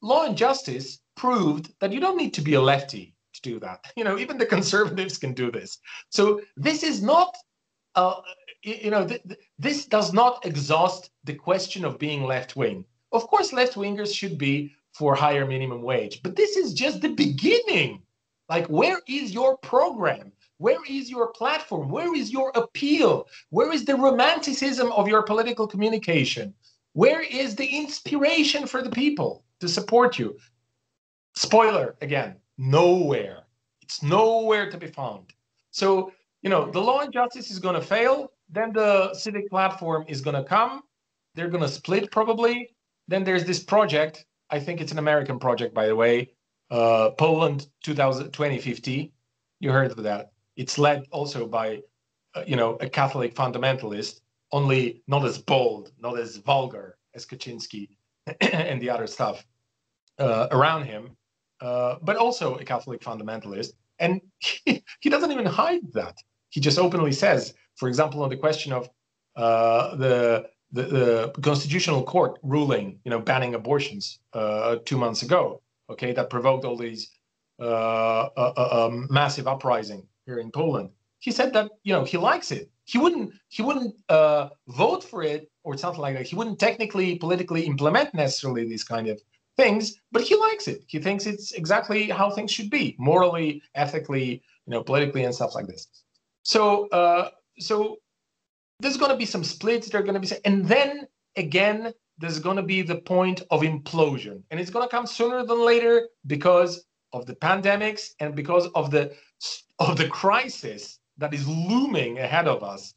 Law and Justice proved that you don't need to be a lefty to do that. Even the conservatives can do this. So this is not, this does not exhaust the question of being left-wing. Of course, left-wingers should be for higher minimum wage, but this is just the beginning. Like, where is your program? Where is your platform? Where is your appeal? Where is the romanticism of your political communication? Where is the inspiration for the people to support you? Spoiler again, nowhere. It's nowhere to be found. So, the law and justice is going to fail. Then the civic platform is going to come. They're going to split probably. Then there's this project. I think it's an American project, by the way. Poland 2050. You heard of that. It's led also by, a Catholic fundamentalist, only not as bold, not as vulgar as Kaczynski and the other stuff around him, but also a Catholic fundamentalist. And he doesn't even hide that. He just openly says, for example, on the question of the Constitutional Court ruling, banning abortions 2 months ago, okay, that provoked all these massive uprising here in Poland. He said that he likes it. He wouldn't vote for it or something like that. He wouldn't technically, politically implement necessarily these kind of things, but he likes it. He thinks it's exactly how things should be, morally, ethically, politically, and stuff like this. So there's going to be some splits. There are going to be, and then again, there's going to be the point of implosion, and it's going to come sooner than later because of the pandemics and because of the crisis that is looming ahead of us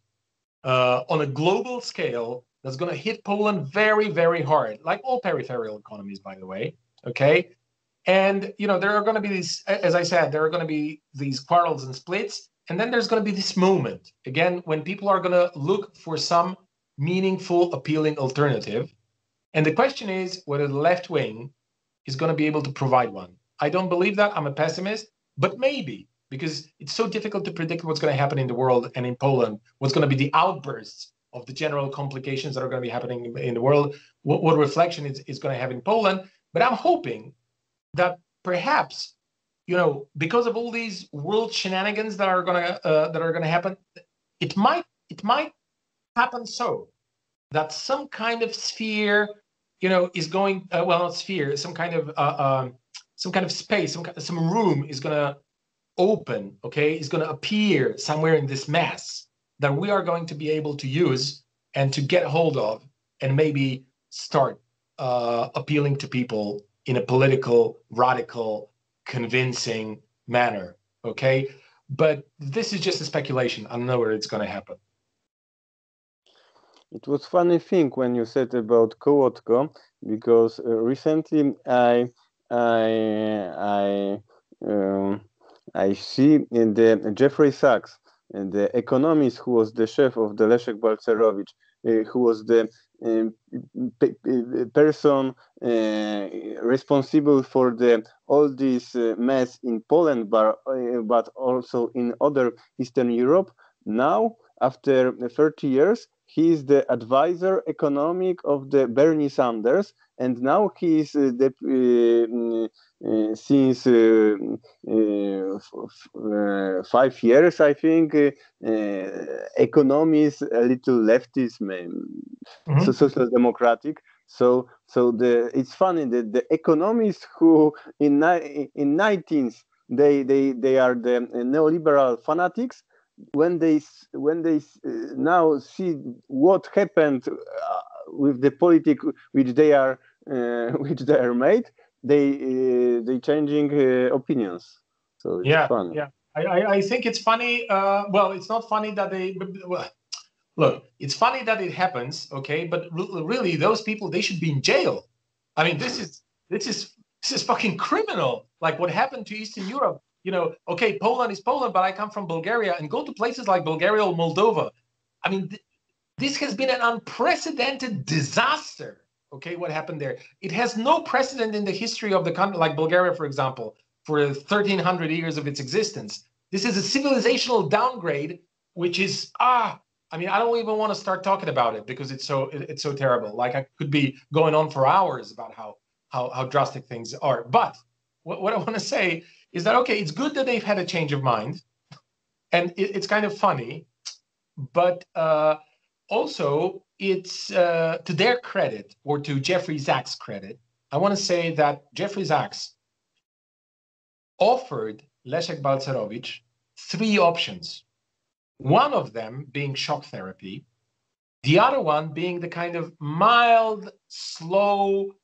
on a global scale. That's going to hit Poland very, very hard, like all peripheral economies, by the way. Okay, and there are going to be these, as I said, there are going to be these quarrels and splits, and then there's going to be this moment again when people are going to look for some meaningful, appealing alternative. And the question is whether the left wing is going to be able to provide one. I don't believe that. I'm a pessimist, but maybe, because it's so difficult to predict what's going to happen in the world and in Poland, what's going to be the outbursts of the general complications that are going to be happening in the world, what reflection is going to have in Poland. But I'm hoping that perhaps, because of all these world shenanigans that are going to happen, it might happen so that some kind of sphere, is going not sphere, some kind of space, some room is going to open. Okay, is going to appear somewhere in this mess that we are going to be able to use and to get hold of, and maybe start appealing to people in a political, radical, convincing manner. Okay, but this is just a speculation. I don't know where it's going to happen. It was funny thing when you said about Kołotko, because recently I see in the Jeffrey Sachs, the economist who was the chef of the Leszek Balcerowicz, who was the person responsible for all this mess in Poland, but also in other Eastern Europe. Now, after 30 years, he is the advisor economic of the Bernie Sanders, and now he is since 5 years, I think, economist, a little leftist, so social democratic. So it's funny that the economists who in 19th they are the neoliberal fanatics, now see what happened with the politics which they are made, they changing opinions. So it's fun. Yeah. I think it's funny. Well, it's not funny that well, look, it's funny that it happens, okay? But really, those people, they should be in jail. I mean, this is fucking criminal. Like what happened to Eastern Europe. Okay, Poland is Poland, but I come from Bulgaria, and go to places like Bulgaria or Moldova. I mean, this has been an unprecedented disaster. Okay, what happened there? It has no precedent in the history of the country, like Bulgaria, for example, for 1,300 years of its existence. This is a civilizational downgrade, which is I mean, I don't even want to start talking about it because it's so terrible. Like I could be going on for hours about how drastic things are. But what I want to say is that okay, it's good that they've had a change of mind, and it's kind of funny, but also it's to their credit, or to Jeffrey Sachs' credit, I want to say that Jeffrey Sachs offered Leszek Balcerowicz 3 options. One of them being shock therapy, the other one being the kind of mild, slow,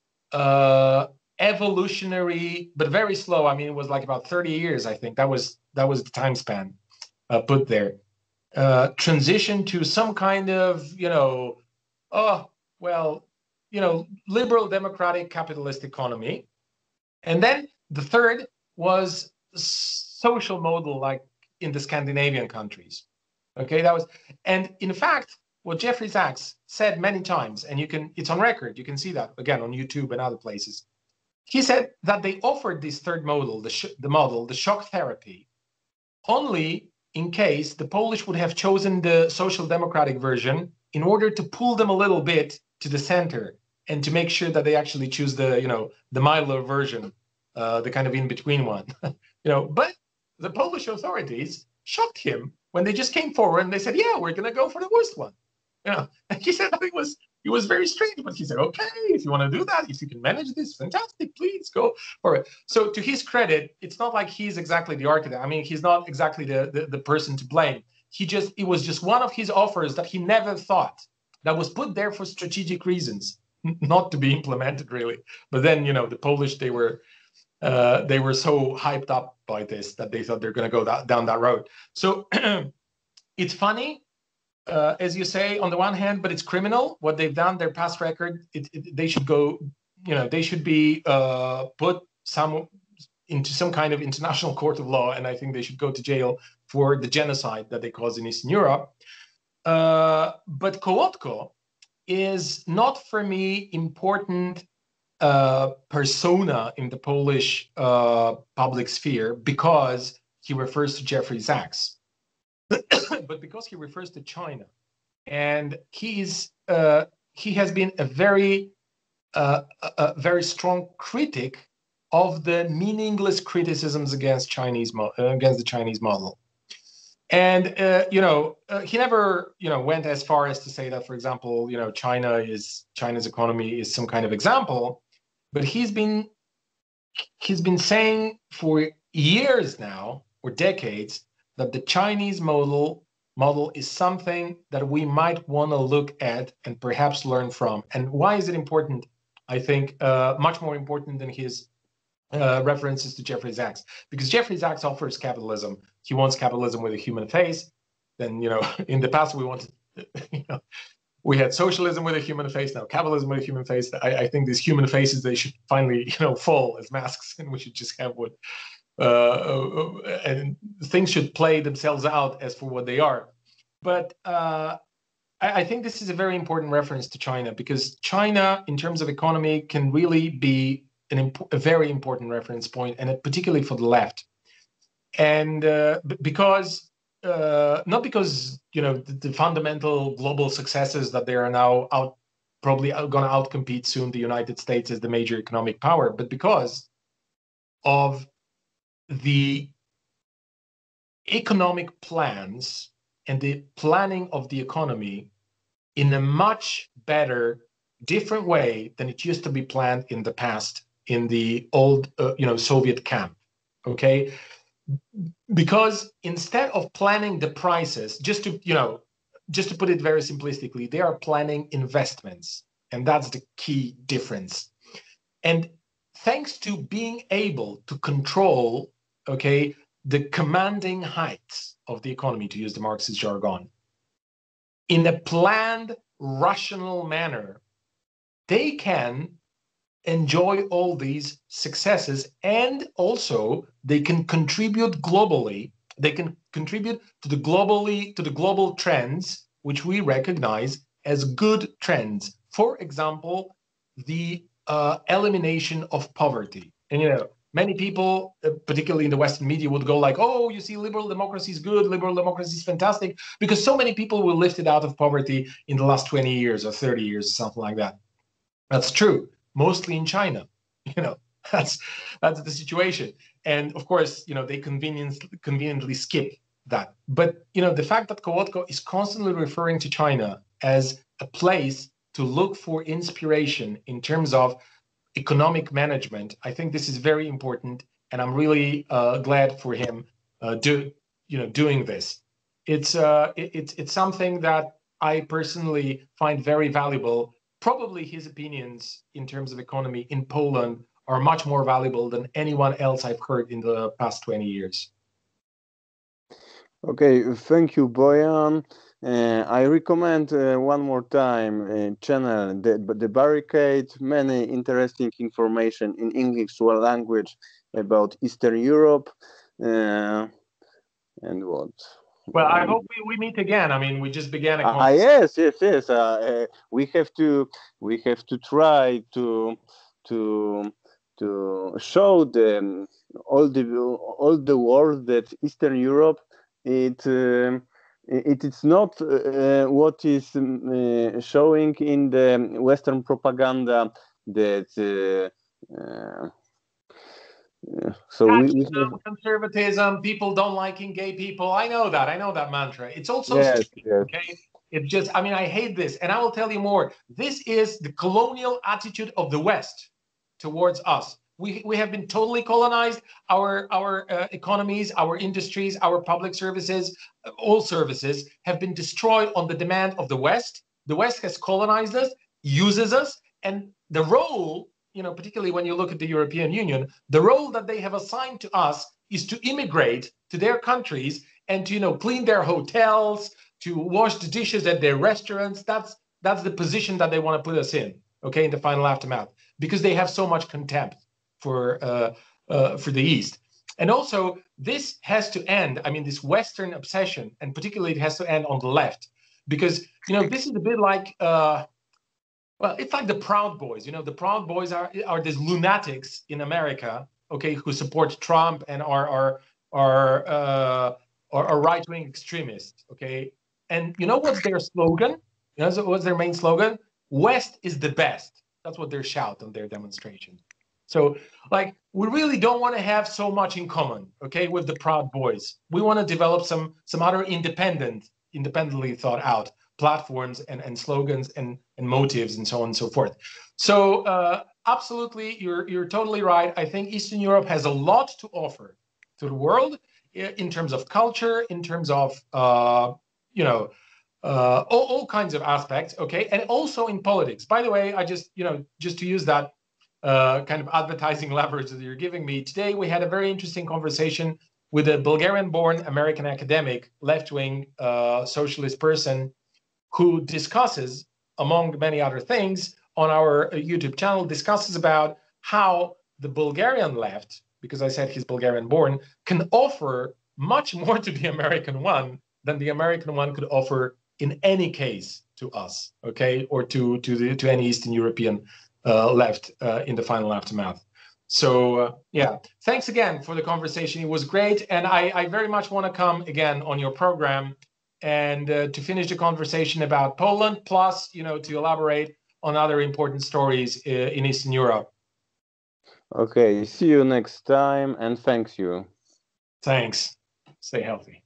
evolutionary, but very slow. I mean, it was like about 30 years, I think. That was the time span put there. Transition to some kind of, liberal, democratic, capitalist economy. And then the third was social model, like in the Scandinavian countries. Okay, and in fact, what Jeffrey Sachs said many times, and it's on record, you can see that again on YouTube and other places. He said that they offered this third model, the shock therapy, only in case the Polish would have chosen the social democratic version in order to pull them a little bit to the center and to make sure that they actually choose the milder version, the kind of in-between one. But the Polish authorities shocked him when they just came forward and they said, yeah, we're going to go for the worst one. And he said that it was very strange, but he said, okay, if you want to do that, if you can manage this, fantastic, please go for it. So to his credit, it's not like he's exactly the architect. I mean, he's not exactly the person to blame. It was just one of his offers that he never thought, that was put there for strategic reasons, not to be implemented really. But then, the Polish, they were so hyped up by this that they thought they're going to go down that road. So it's funny, as you say, on the one hand, but it's criminal what they've done. Their past record, they should go. They should be put into some kind of international court of law, and I think they should go to jail for the genocide that they caused in Eastern Europe. But Kołotko is not, for me, important persona in the Polish public sphere because he refers to Jeffrey Sachs, but because he refers to China, and he has been a very strong critic of the meaningless criticisms against the Chinese model. And he never went as far as to say that, for example, China's economy is some kind of example. But he's been saying for years now, or decades, that the Chinese model is something that we might want to look at and perhaps learn from. And why is it important? I think much more important than his references to Jeffrey Sachs, because Jeffrey Sachs offers capitalism. He wants capitalism with a human face. Then in the past we wanted. We had socialism with a human face, now capitalism with a human face. I think these human faces, they should finally, fall as masks, and we should just have and things should play themselves out as for what they are. But I think this is a very important reference to China, because China, in terms of economy, can really be a very important reference point, and particularly for the left. And because not because the fundamental global successes that they are now probably going to outcompete soon the United States as the major economic power, but because of the economic plans and the planning of the economy in a much better, different way than it used to be planned in the past in the old Soviet camp. Okay. because instead of planning the prices, just to put it very simplistically, they are planning investments, and that's the key difference. And thanks to being able to control, okay, the commanding heights of the economy, to use the Marxist jargon, in a planned, rational manner, they can enjoy all these successes, and also they can contribute globally. They can contribute to the global trends, which we recognize as good trends. For example, the elimination of poverty. And many people, particularly in the Western media, would go like, "Oh, you see, liberal democracy is good, liberal democracy is fantastic," because so many people were lifted out of poverty in the last 20 years or 30 years, something like that. That's true, mostly in China. That's the situation. And of course, they conveniently skip that. But the fact that Kowalko is constantly referring to China as a place to look for inspiration in terms of economic management, I think this is very important, and I'm really glad for him doing this. It's something that I personally find very valuable. Probably his opinions in terms of economy in Poland are much more valuable than anyone else I've heard in the past 20 years. Okay, thank you, Boyan. I recommend one more time channel the Barricade. Many interesting information in English language about Eastern Europe and what. Well, I hope we meet again. I mean, we just began a conversation. Yes. We have to try to show them all the world that Eastern Europe it is not what is showing in the Western propaganda that. So we conservatism, people don't liking gay people. I know that mantra. It's also yes. okay. It's just, I mean, I hate this, and I will tell you more. This is the colonial attitude of the West towards us. We have been totally colonized. Our economies, our industries, our public services, all services have been destroyed on the demand of the West. The West has colonized us, uses us, and the role, particularly when you look at the European Union, the role that they have assigned to us is to immigrate to their countries and to, clean their hotels, to wash the dishes at their restaurants. That's the position that they want to put us in, okay, in the final aftermath, because they have so much contempt for the East. And also, this has to end. I mean, this Western obsession, and particularly it has to end on the left, because, this is a bit like, well, it's like the Proud Boys. The Proud Boys are these lunatics in America, okay, who support Trump and are right-wing extremists, okay? And what's their slogan? What's their main slogan? West is the best. That's what they shout on their demonstration. So, we really don't want to have so much in common, okay, with the Proud Boys. We want to develop some other independently thought out platforms and slogans and motives and so on and so forth. So absolutely, you're totally right. I think Eastern Europe has a lot to offer to the world in terms of culture, in terms of all kinds of aspects. Okay, and also in politics. By the way, I just to use that kind of advertising leverage that you're giving me today, we had a very interesting conversation with a Bulgarian-born American academic, left-wing socialist person, who discusses, among many other things, on our YouTube channel, discusses about how the Bulgarian left, because I said he's Bulgarian-born, can offer much more to the American one than the American one could offer in any case to us, okay, or to any Eastern European left in the final aftermath. So yeah, thanks again for the conversation. It was great, and I very much want to come again on your program and to finish the conversation about Poland, plus, to elaborate on other important stories in Eastern Europe. Okay, see you next time, and thanks you. Thanks. Stay healthy.